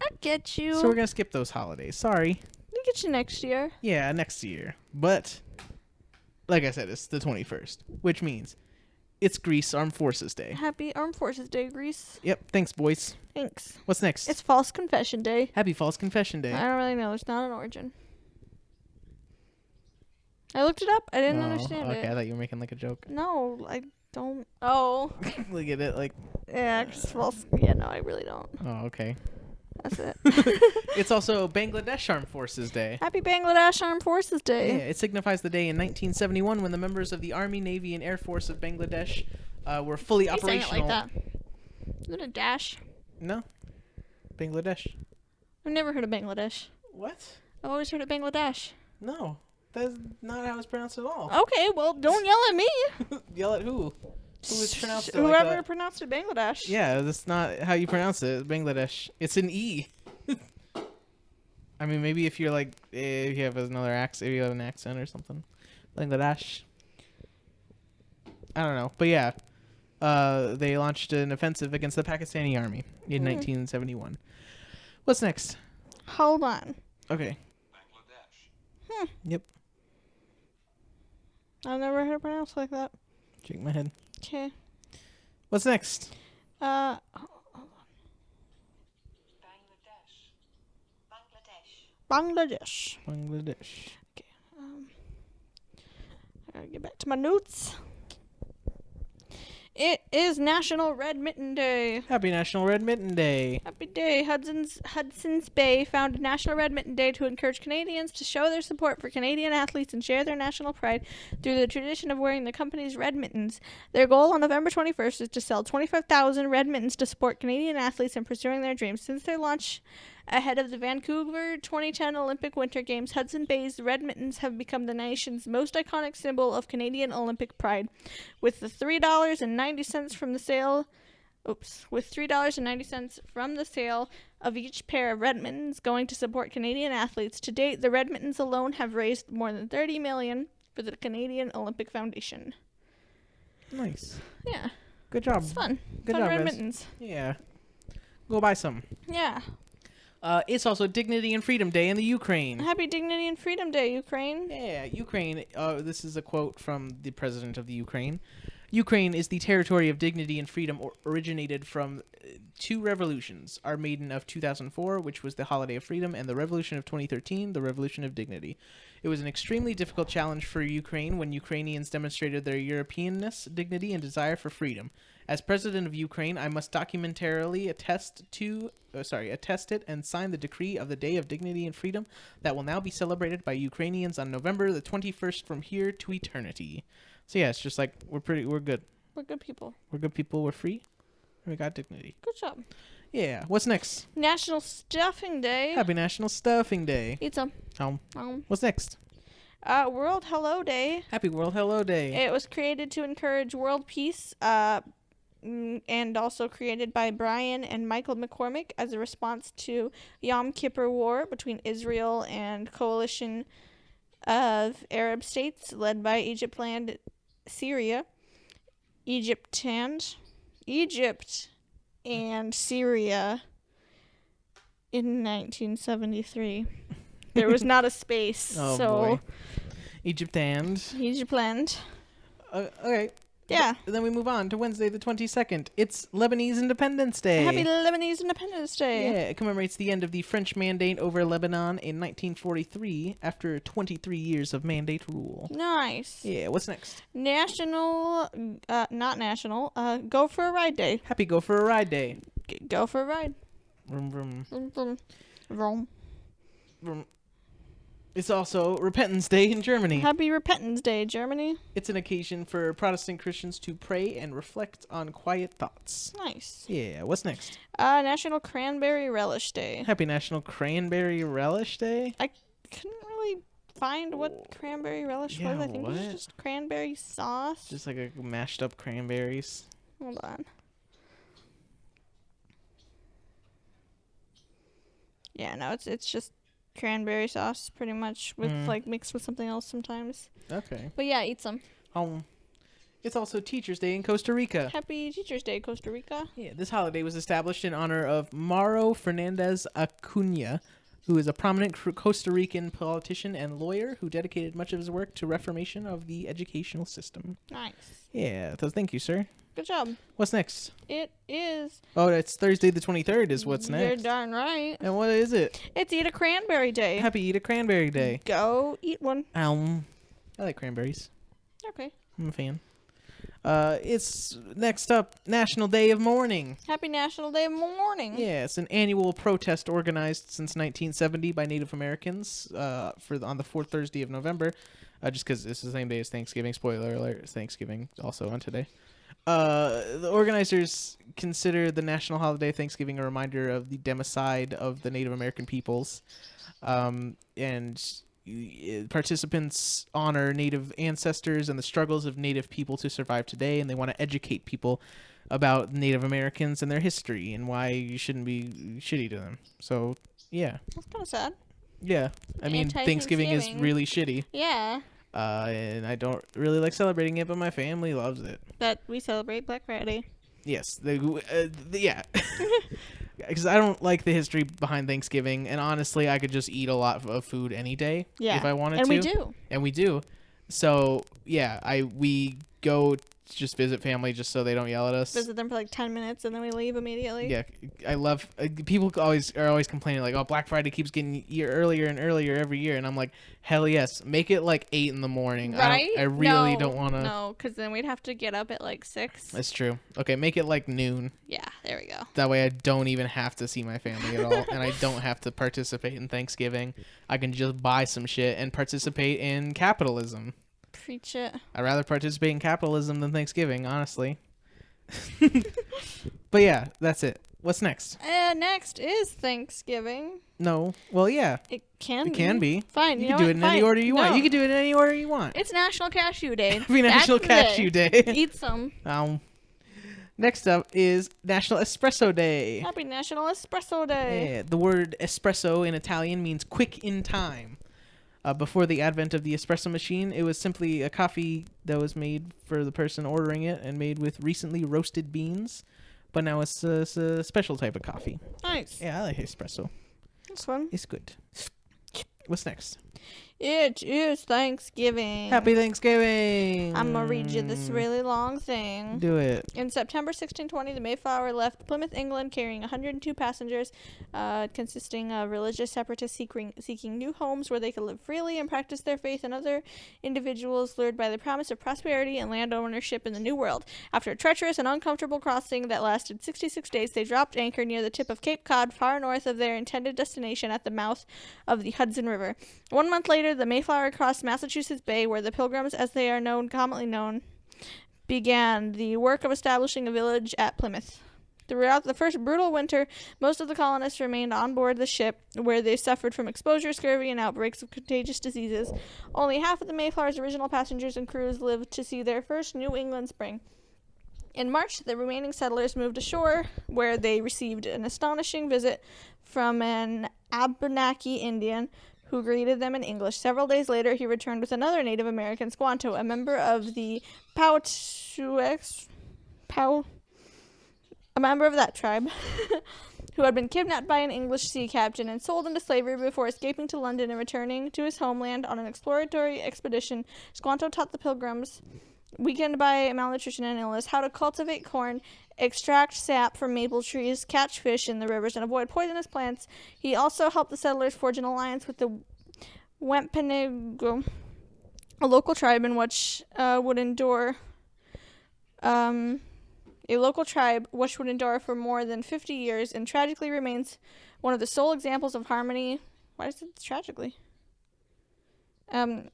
S1: So we're gonna skip those holidays. Sorry.
S2: We'll get you next year.
S1: Yeah, next year. But like I said, it's the 21st, which means it's Greece Armed Forces Day.
S2: Happy Armed Forces Day, Greece.
S1: Yep. Thanks, boys.
S2: Thanks.
S1: What's next?
S2: It's False Confession Day.
S1: Happy False Confession Day.
S2: I don't really know. There's not an origin. I looked it up. I didn't understand it.
S1: Okay, I thought you were making like a joke.
S2: No, I don't. Oh.
S1: Look at it, like.
S2: Yeah, it's false. Yeah, no, I really don't.
S1: Oh, okay.
S2: That's it.
S1: It's also Bangladesh Armed Forces Day.
S2: Happy Bangladesh Armed Forces Day.
S1: Yeah, it signifies the day in 1971 when the members of the Army, Navy, and Air Force of Bangladesh were fully operational.
S2: Saying it like that. Is it a dash?
S1: No. Bangladesh.
S2: I've never heard of Bangladesh.
S1: What?
S2: I've always heard of Bangladesh.
S1: No. That's not how it's pronounced at all.
S2: Okay, well, don't yell at me.
S1: Yell at who? Who is pronounced it
S2: Whoever
S1: like that?
S2: pronounced it Bangladesh.
S1: Yeah, that's not how you pronounce it. Bangladesh. It's an E. I mean, maybe if you're like, if you have another accent, if you have an accent or something. Bangladesh. I don't know. But yeah, they launched an offensive against the Pakistani army in 1971. What's next?
S2: Hold on.
S1: Okay.
S2: Bangladesh.
S1: Yep.
S2: I've never heard it pronounced like that.
S1: Shake my head.
S2: Okay.
S1: What's next?
S2: Hold on. Bangladesh. Okay. I gotta get back to my notes. It is National Red Mitten Day.
S1: Happy National Red Mitten Day.
S2: Happy day. Hudson's Bay founded National Red Mitten Day to encourage Canadians to show their support for Canadian athletes and share their national pride through the tradition of wearing the company's red mittens. Their goal on November 21st is to sell 25,000 red mittens to support Canadian athletes in pursuing their dreams. Since their launch ahead of the Vancouver 2010 Olympic Winter Games, Hudson Bay's red mittens have become the nation's most iconic symbol of Canadian Olympic pride. With the $3.90 from the sale, of each pair of red mittens going to support Canadian athletes. To date, the red mittens alone have raised more than $30 million for the Canadian Olympic Foundation.
S1: Nice.
S2: Yeah.
S1: Good job.
S2: It's fun.
S1: Good
S2: fun
S1: job,
S2: red
S1: guys.
S2: mittens.
S1: Yeah. Go buy some.
S2: Yeah.
S1: It's also Dignity and Freedom Day in the Ukraine.
S2: Happy Dignity and Freedom Day, Ukraine.
S1: Yeah, Ukraine. This is a quote from the president of the Ukraine. Ukraine is the territory of dignity and freedom originated from two revolutions, Armageddon of 2004, which was the holiday of freedom, and the Revolution of 2013, the Revolution of Dignity. It was an extremely difficult challenge for Ukraine when Ukrainians demonstrated their Europeanness, dignity, and desire for freedom. As president of Ukraine, I must documentarily attest it and sign the decree of the Day of Dignity and Freedom that will now be celebrated by Ukrainians on November the 21st from here to eternity. So yeah, it's just like we're good.
S2: We're good people.
S1: We're good people. We're free. And we got dignity.
S2: Good job.
S1: Yeah. What's next?
S2: National Stuffing Day.
S1: Happy National Stuffing Day.
S2: Eat some.
S1: What's next?
S2: World Hello Day.
S1: Happy World Hello Day.
S2: It was created to encourage world peace, and also created by Brian and Michael McCormick as a response to Yom Kippur War between Israel and coalition of Arab states led by Egypt and Syria. Egypt and Syria in 1973. There was not a space.
S1: Oh,
S2: so
S1: boy. Egypt and.
S2: Egypt and.
S1: Okay.
S2: Yeah.
S1: Then we move on to Wednesday the 22nd. It's Lebanese Independence Day.
S2: Happy Lebanese Independence Day.
S1: Yeah, it commemorates the end of the French mandate over Lebanon in 1943 after 23 years of mandate rule.
S2: Nice.
S1: Yeah, what's next?
S2: National, not national, Go for a Ride Day.
S1: Happy Go for a Ride Day.
S2: Go for a ride.
S1: Vroom, vroom,
S2: Vroom, vroom, vroom.
S1: vroom. It's also Repentance Day in Germany.
S2: Happy Repentance Day, Germany.
S1: It's an occasion for Protestant Christians to pray and reflect on quiet thoughts.
S2: Nice.
S1: Yeah, what's next?
S2: National Cranberry Relish Day.
S1: Happy National Cranberry Relish Day.
S2: I couldn't really find what cranberry relish
S1: Yeah,
S2: was. I think it
S1: what?
S2: was just cranberry sauce.
S1: Just like a mashed up cranberries.
S2: Hold on. Yeah, no, it's just cranberry sauce pretty much with like mixed with something else sometimes.
S1: Okay.
S2: But yeah, eat some.
S1: It's also Teachers Day in Costa Rica.
S2: Happy Teachers Day, Costa Rica.
S1: Yeah, this holiday was established in honor of Mauro Fernandez Acuna, who is a prominent Costa Rican politician and lawyer who dedicated much of his work to reformation of the educational system.
S2: Nice.
S1: Yeah, so thank you, sir.
S2: Good job.
S1: What's next?
S2: It is.
S1: Oh, it's Thursday the 23rd is what's
S2: You're
S1: next.
S2: darn right.
S1: And what is it?
S2: It's Eat a Cranberry Day.
S1: Happy Eat a Cranberry Day.
S2: Go eat one.
S1: I like cranberries.
S2: Okay.
S1: I'm a fan. It's next up, National Day of Mourning.
S2: Happy National Day of Mourning.
S1: Yeah, it's an annual protest organized since 1970 by Native Americans on the fourth Thursday of November, just because it's the same day as Thanksgiving. Spoiler alert, it's Thanksgiving also on today. The organizers consider the national holiday of Thanksgiving a reminder of the democide of the Native American peoples, and participants honor Native ancestors and the struggles of Native people to survive today, and they want to educate people about Native Americans and their history and why you shouldn't be shitty to them. So, yeah.
S2: That's kind of sad.
S1: Yeah. I mean, Thanksgiving is really shitty.
S2: Yeah.
S1: And I don't really like celebrating it, but my family loves it.
S2: But we celebrate Black Friday.
S1: Yes. Yeah. Because I don't like the history behind Thanksgiving, and honestly, I could just eat a lot of food any day if I wanted to.
S2: And we do.
S1: And we do. So, yeah, we go just visit family just so they don't yell at us.
S2: Visit them for like 10 minutes and then we leave immediately.
S1: Yeah, I love people are always complaining like, oh, Black Friday keeps getting earlier and earlier every year, and I'm like, hell yes, make it like 8 in the morning.
S2: Right?
S1: I really don't want to.
S2: No, because then we'd have to get up at like 6.
S1: That's true. Okay, make it like noon.
S2: Yeah, there we go.
S1: That way I don't even have to see my family at all, and I don't have to participate in Thanksgiving. I can just buy some shit and participate in capitalism.
S2: Preach it.
S1: I'd rather participate in capitalism than Thanksgiving, honestly. But yeah, that's it. What's next?
S2: Next is Thanksgiving.
S1: No. Well, yeah.
S2: It can
S1: be.
S2: Fine.
S1: You can do it in any order you want. You can do it in any order you want.
S2: It's National Cashew Day.
S1: Happy National Cashew Day.
S2: Eat some.
S1: Next up is National Espresso Day.
S2: Happy National Espresso Day.
S1: Yeah, the word espresso in Italian means quick in time. Before the advent of the espresso machine, it was simply a coffee that was made for the person ordering it and made with recently roasted beans. But now it's a special type of coffee.
S2: Nice.
S1: Yeah, I like espresso.
S2: This one.
S1: It's good. What's next?
S2: It is Thanksgiving.
S1: Happy Thanksgiving!
S2: I'm going to read you this really long thing.
S1: Do it.
S2: In September 1620, the Mayflower left Plymouth, England, carrying 102 passengers, consisting of religious separatists seeking new homes where they could live freely and practice their faith, and other individuals lured by the promise of prosperity and land ownership in the New World. After a treacherous and uncomfortable crossing that lasted 66 days, they dropped anchor near the tip of Cape Cod, far north of their intended destination at the mouth of the Hudson River. 1 month later, the Mayflower crossed Massachusetts Bay, where the Pilgrims, as they are commonly known, began the work of establishing a village at Plymouth. Throughout the first brutal winter, most of the colonists remained on board the ship, where they suffered from exposure, scurvy, and outbreaks of contagious diseases. Only half of the Mayflower's original passengers and crews lived to see their first New England spring. In March, the remaining settlers moved ashore, where they received an astonishing visit from an Abenaki Indian, who greeted them in English. Several days later, he returned with another Native American, Squanto, a member of the a member of that tribe, who had been kidnapped by an English sea captain and sold into slavery before escaping to London and returning to his homeland on an exploratory expedition. Squanto taught the Pilgrims weakened by malnutrition and illness, how to cultivate corn, extract sap from maple trees, catch fish in the rivers, and avoid poisonous plants. He also helped the settlers forge an alliance with the Wampanoag, a local tribe in which would endure for more than 50 years and tragically remains one of the sole examples of harmony. Why is it tragically? Okay.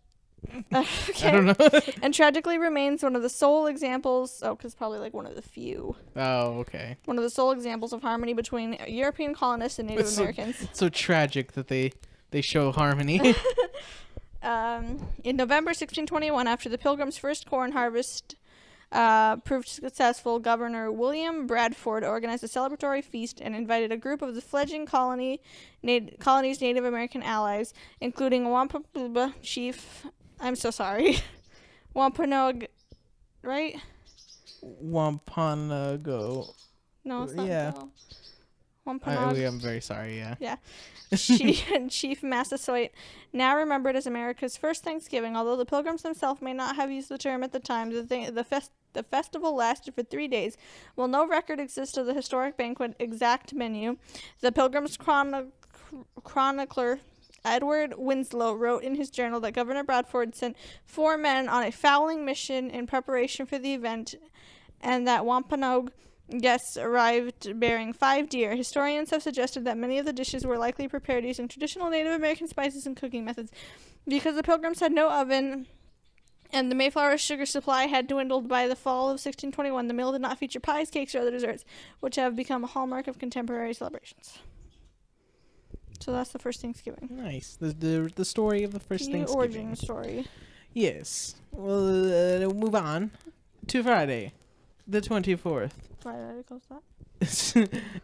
S1: I don't know.
S2: And tragically remains one of the sole examples. Oh, because probably like one of the few.
S1: Oh, okay.
S2: One of the sole examples of harmony between European colonists and Native Americans.
S1: It's so tragic that they show harmony.
S2: In November 1621, after the Pilgrims' first corn harvest proved successful, Governor William Bradford organized a celebratory feast and invited a group of the fledgling colony's Native American allies, including Wampanoag chief. I'm so sorry. Wampanoag, right?
S1: Wampanoag.
S2: No, it's not.
S1: Yeah.
S2: Wampanoag.
S1: I'm very sorry, yeah.
S2: Yeah. Chief Massasoit, now remembered as America's first Thanksgiving, although the Pilgrims themselves may not have used the term at the time. The festival lasted for 3 days. While no record exists of the historic banquet exact menu, the Pilgrims chronicler Edward Winslow wrote in his journal that Governor Bradford sent 4 men on a fowling mission in preparation for the event, and that Wampanoag guests arrived bearing 5 deer. Historians have suggested that many of the dishes were likely prepared using traditional Native American spices and cooking methods. Because the Pilgrims had no oven and the Mayflower sugar supply had dwindled by the fall of 1621, the meal did not feature pies, cakes, or other desserts, which have become a hallmark of contemporary celebrations. So that's the first Thanksgiving.
S1: Nice. The story of the first
S2: The
S1: Thanksgiving.
S2: origin story.
S1: Yes. Well, we'll move on to Friday, the 24th.
S2: Why did I close that?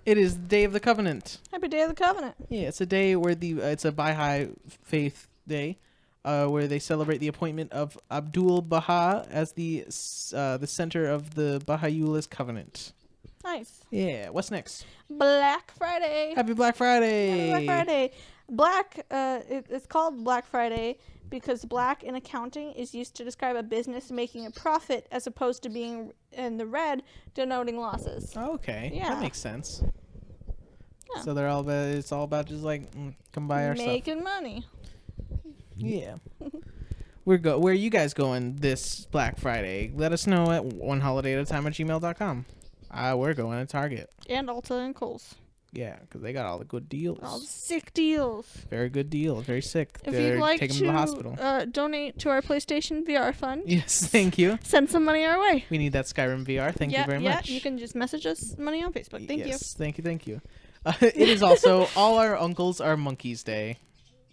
S1: It is Day of the Covenant.
S2: Happy Day of the Covenant.
S1: Yeah, it's a day where it's a Baha'i faith day, where they celebrate the appointment of Abdul Baha as the center of the Baha'u'llah's covenant.
S2: Nice.
S1: Yeah. What's next?
S2: Black Friday.
S1: Happy Black Friday.
S2: Happy Black Friday. It's called Black Friday because black in accounting is used to describe a business making a profit as opposed to being in the red, denoting losses.
S1: Okay.
S2: Yeah.
S1: That makes sense.
S2: Yeah.
S1: So it's all about just like come buy our stuff.
S2: Making money.
S1: Yeah. Where are you guys going this Black Friday? Let us know at oneholiday@gmail.com. We're going to Target.
S2: And Ulta and Kohl's.
S1: Yeah, because they got all the good deals.
S2: All the sick deals.
S1: Very good deal. Very sick.
S2: If you'd like
S1: take them to the hospital.
S2: Donate to our PlayStation VR fund.
S1: Yes, thank you.
S2: Send some money our way.
S1: We need that Skyrim VR. Thank you very much.
S2: Yeah, you can just message us money on Facebook. Thank you.
S1: Yes, thank you. It is also All Our Uncles Are Monkeys Day.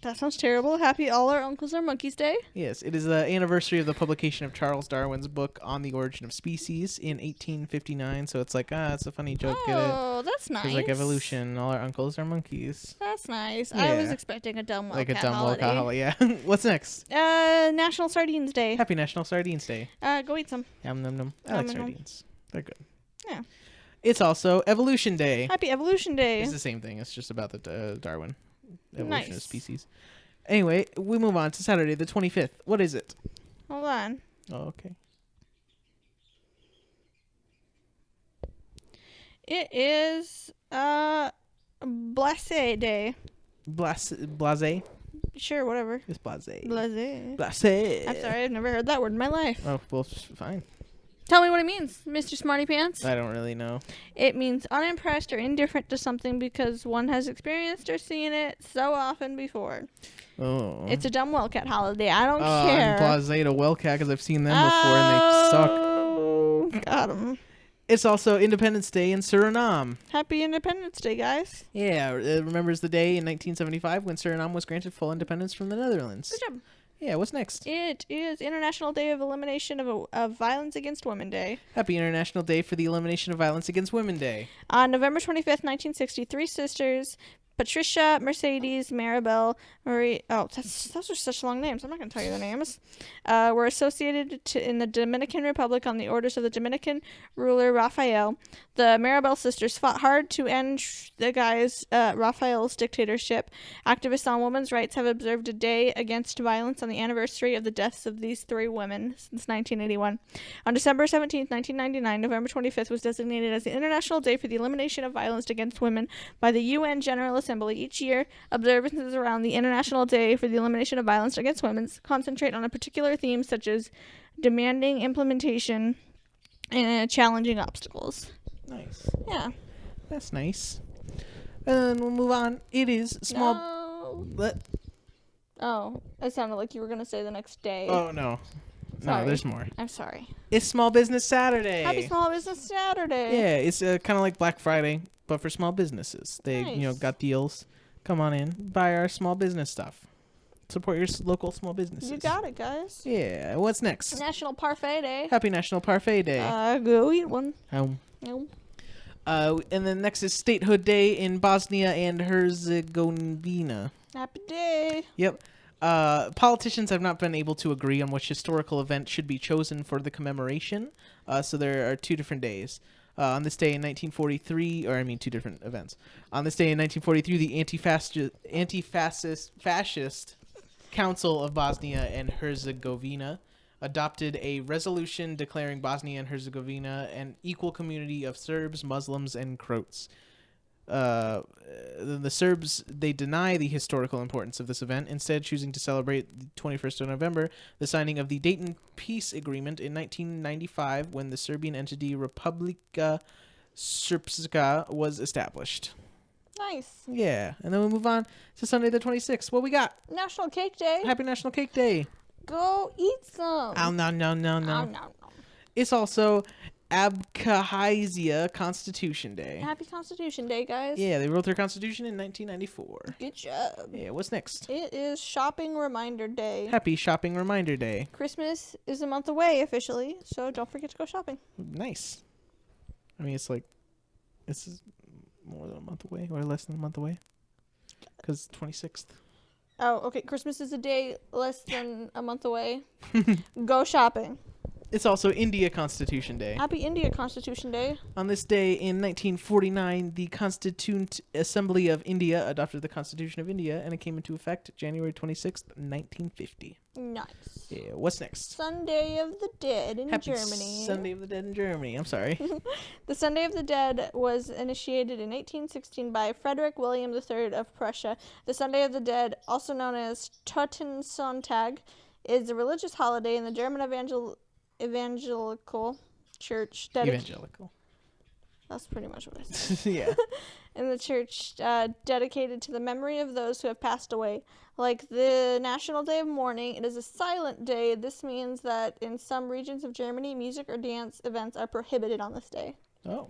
S2: That sounds terrible. Happy All Our Uncles Are Monkeys Day.
S1: Yes, it is the anniversary of the publication of Charles Darwin's book On the Origin of Species in 1859. So it's like, it's a funny joke. Get it?
S2: Oh, that's nice.
S1: It's like evolution. All our uncles are monkeys.
S2: That's nice.
S1: Yeah.
S2: I was expecting a dumb
S1: Like a
S2: wildcat
S1: dumb
S2: holiday.
S1: wildcat holiday. Yeah. What's next?
S2: National Sardines Day.
S1: Happy National Sardines Day.
S2: Go eat some.
S1: Yum num num. I like
S2: Yum, num.
S1: sardines. They're good.
S2: Yeah.
S1: It's also Evolution Day.
S2: Happy Evolution Day.
S1: It's the same thing. It's just about the Darwin evolution
S2: Nice.
S1: of species. Anyway, we move on to Saturday the 25th. What is it?
S2: Hold on.
S1: Oh, okay.
S2: It is Blase Day.
S1: Blase?
S2: Sure, whatever.
S1: It's blase.
S2: Blase.
S1: Blase.
S2: I'm sorry, I've never heard that word in my life.
S1: Oh, well, fine.
S2: Tell me what it means, Mr. Smarty Pants.
S1: I don't really know.
S2: It means unimpressed or indifferent to something because one has experienced or seen it so often before.
S1: Oh.
S2: It's a dumb wildcat holiday. I don't
S1: I'm
S2: care.
S1: blase to wildcat because I've seen them before and they suck.
S2: Oh, got 'em.
S1: It's also Independence Day in Suriname.
S2: Happy Independence Day, guys.
S1: Yeah, it remembers the day in 1975 when Suriname was granted full independence from the Netherlands.
S2: Good job.
S1: Yeah, what's next?
S2: It is International Day of Elimination of Violence Against Women Day.
S1: Happy International Day for the Elimination of Violence Against Women Day.
S2: On November 25th, 1960, three sisters, Patricia, Mercedes, Maribel, Marie. Oh, those are such long names. I'm not going to tell you the names. Were associated in the Dominican Republic on the orders of the Dominican ruler Rafael. The Maribel sisters fought hard to end the guy's Rafael's dictatorship. Activists on women's rights have observed a day against violence on the anniversary of the deaths of these 3 women since 1981. On December 17, 1999, November 25th was designated as the International Day for the Elimination of Violence Against Women by the UN General Assembly. Each year, observances around the International Day for the Elimination of Violence Against Women concentrate on a particular theme, such as demanding implementation and challenging obstacles.
S1: Nice.
S2: Yeah.
S1: That's nice. And then we'll move on. It is small.
S2: No.
S1: What?
S2: Oh, it sounded like you were going to say the next day.
S1: Oh, no.
S2: Sorry.
S1: No, there's more.
S2: I'm sorry.
S1: It's Small Business Saturday.
S2: Happy Small Business Saturday.
S1: Yeah, it's kind of like Black Friday, but for small businesses. They,
S2: Nice.
S1: got deals. Come on in, buy our small business stuff. Support your local small businesses.
S2: You got it, guys.
S1: Yeah. What's next?
S2: National Parfait Day.
S1: Happy National Parfait Day.
S2: Go eat one.
S1: No.
S2: No.
S1: And then next is Statehood Day in Bosnia and Herzegovina.
S2: Happy day.
S1: Yep. Politicians have not been able to agree on which historical event should be chosen for the commemoration. So there are 2 different days. On this day in 1943, two different events. On this day in 1943, the anti-fascist Council of Bosnia and Herzegovina adopted a resolution declaring Bosnia and Herzegovina an equal community of Serbs, Muslims, and Croats. The Serbs, they deny the historical importance of this event, instead choosing to celebrate the 21st of November, the signing of the Dayton Peace Agreement in 1995, when the Serbian entity Republika Srpska was established.
S2: Nice.
S1: Yeah, and then we move on to Sunday the 26th. What we got?
S2: National Cake Day.
S1: Happy National Cake Day.
S2: Go eat some.
S1: Oh, no.
S2: No.
S1: It's also Abkhazia Constitution Day.
S2: Happy Constitution Day, guys.
S1: Yeah, they wrote their constitution in 1994.
S2: Good job.
S1: Yeah, what's next?
S2: It is Shopping Reminder Day.
S1: Happy Shopping Reminder Day.
S2: Christmas is a month away officially, so don't forget to go shopping.
S1: Nice. It's like, this is more than a month away, or less than a month away. Because 26th.
S2: Oh, okay. Christmas is a day less than a month away. Go shopping.
S1: It's also India Constitution Day.
S2: Happy India Constitution Day.
S1: On this day in 1949, the Constituent Assembly of India adopted the Constitution of India, and it came into effect January 26th, 1950.
S2: Nice.
S1: Yeah, what's next?
S2: Sunday of the Dead in
S1: Happy
S2: Germany.
S1: Sunday of the Dead in Germany. I'm sorry.
S2: The Sunday of the Dead was initiated in 1816 by Frederick William III of Prussia. The Sunday of the Dead, also known as Totensonntag, is a religious holiday in the German evangelical church.
S1: Evangelical.
S2: That's pretty much what I said.
S1: Yeah.
S2: In the church dedicated to the memory of those who have passed away. Like the National Day of Mourning, it is a silent day. This means that in some regions of Germany, music or dance events are prohibited on this day.
S1: Oh,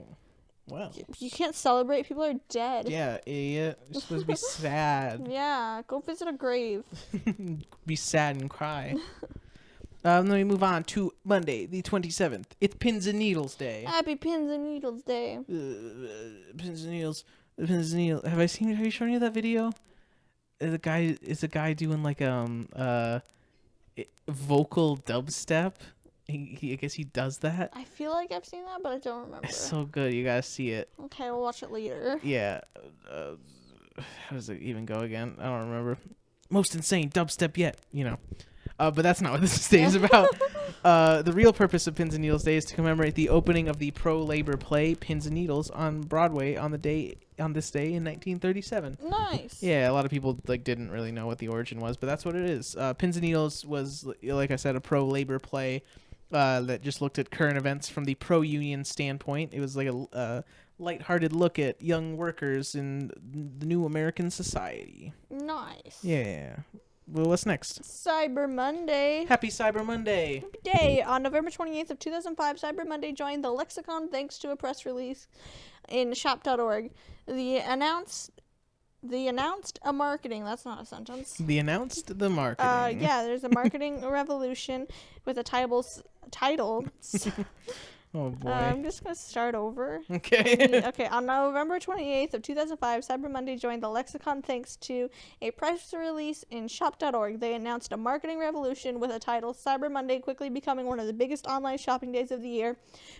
S1: well.
S2: You can't celebrate. People are dead.
S1: Yeah, idiot. You're supposed to be sad.
S2: Yeah, go visit a grave.
S1: Be sad and cry. Then we move on to Monday, the 27th. It's Pins and Needles Day.
S2: Happy Pins and Needles Day.
S1: Pins and Needles. Pins and Needles. Have you shown you that video? The guy is a guy doing like vocal dubstep. I guess he does that.
S2: I feel like I've seen that, but I don't remember.
S1: It's so good. You gotta see it.
S2: Okay, we'll watch it later.
S1: Yeah. How does it even go again? I don't remember. Most insane dubstep yet. But that's not what this day is about. The real purpose of Pins and Needles Day is to commemorate the opening of the pro-labor play Pins and Needles on Broadway on this day in 1937.
S2: Nice.
S1: Yeah, a lot of people didn't really know what the origin was, but that's what it is. Pins and Needles was, like I said, a pro-labor play that just looked at current events from the pro-union standpoint. It was like a lighthearted look at young workers in the new American society.
S2: Nice.
S1: Yeah. Well, what's next?
S2: Cyber Monday.
S1: Happy Cyber Monday.
S2: Happy day. On November 28th of 2005, Cyber Monday joined the lexicon thanks to a press release in shop.org. The announced a marketing. That's not a sentence.
S1: The announced the marketing.
S2: Yeah, there's a marketing revolution with a title
S1: Oh boy.
S2: I'm just gonna start over.
S1: Okay.
S2: Okay, on November 28th of 2005, Cyber Monday joined the lexicon thanks to a press release in shop.org. They announced a marketing revolution with a title, Cyber Monday quickly becoming one of the biggest online shopping days of the year,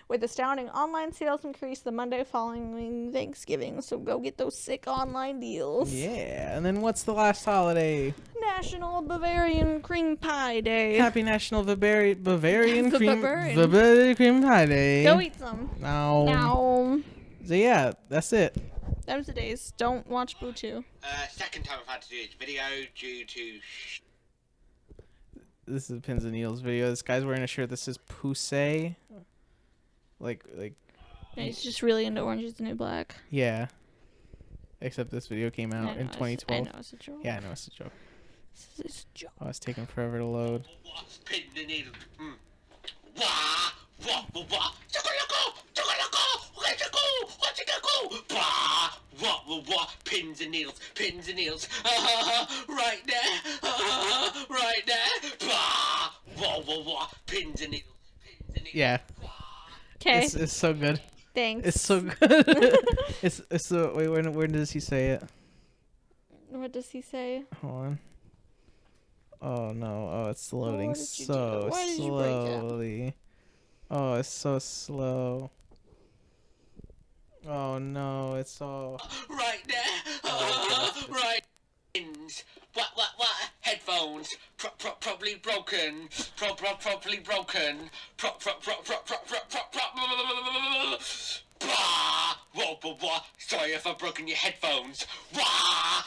S2: with astounding online sales increase the Monday following Thanksgiving. So go get those sick online deals.
S1: Yeah. And then what's the last holiday?
S2: National Bavarian Cream Pie Day.
S1: Happy National Bavarian
S2: Bavarian.
S1: Cream Pie Day.
S2: Go eat some.
S1: No. So yeah, that's it.
S2: Those are the days. Don't watch Boo 2.
S3: Second time I've had to do this video due to
S1: This is Pins and Needles video. This guy's wearing a shirt that says Poussey. Like
S2: And he's just really into Orange is the New Black.
S1: yeah. Except this video came out in 2012.
S2: I know it's a joke.
S1: Yeah, I know it's a joke.
S2: It's a joke.
S1: Oh, it's taking forever to load.
S3: pin the needle. Wah, wah, wah, wah. Wah, wah, wah. Pins and needles, pins and needles. Right there, right there. Wah, wah, wah. Pins and needles, pins and needles.
S1: Yeah.
S2: Okay,
S1: It's so good.
S2: thanks.
S1: It's so good. it's so wait, when does he say it?
S2: What does he say?
S1: Hold on. Oh no. Oh, it's loading
S2: what did you do?
S1: so
S2: Why did you break it?
S1: slowly. Oh, it's so slow. Oh no, it's all
S3: Right there, right. Pins. What? Headphones. Probably broken. Probably broken. Wah. Sorry if I've broken your headphones. Wah.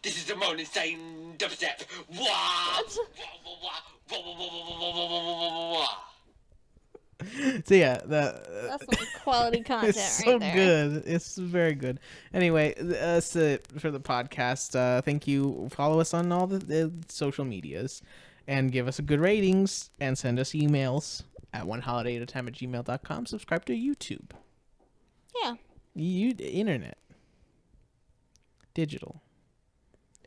S3: This is the Mourning insane dubstep. Wah. Wah.
S1: so yeah,
S2: That's some quality content
S1: it's
S2: right
S1: so
S2: there.
S1: good. It's very good. Anyway, that's it for the podcast. Thank you. Follow us on all the social medias and give us a good ratings and send us emails at oneholiday@gmail.com. Subscribe to YouTube.
S2: Yeah.
S1: Internet. Digital.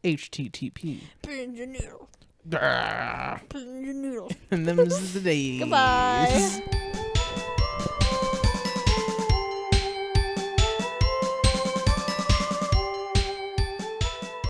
S1: HTTP.
S2: Pins and needles.
S1: Grrr.
S2: Pins and needles.
S1: And them's the days.
S2: Goodbye.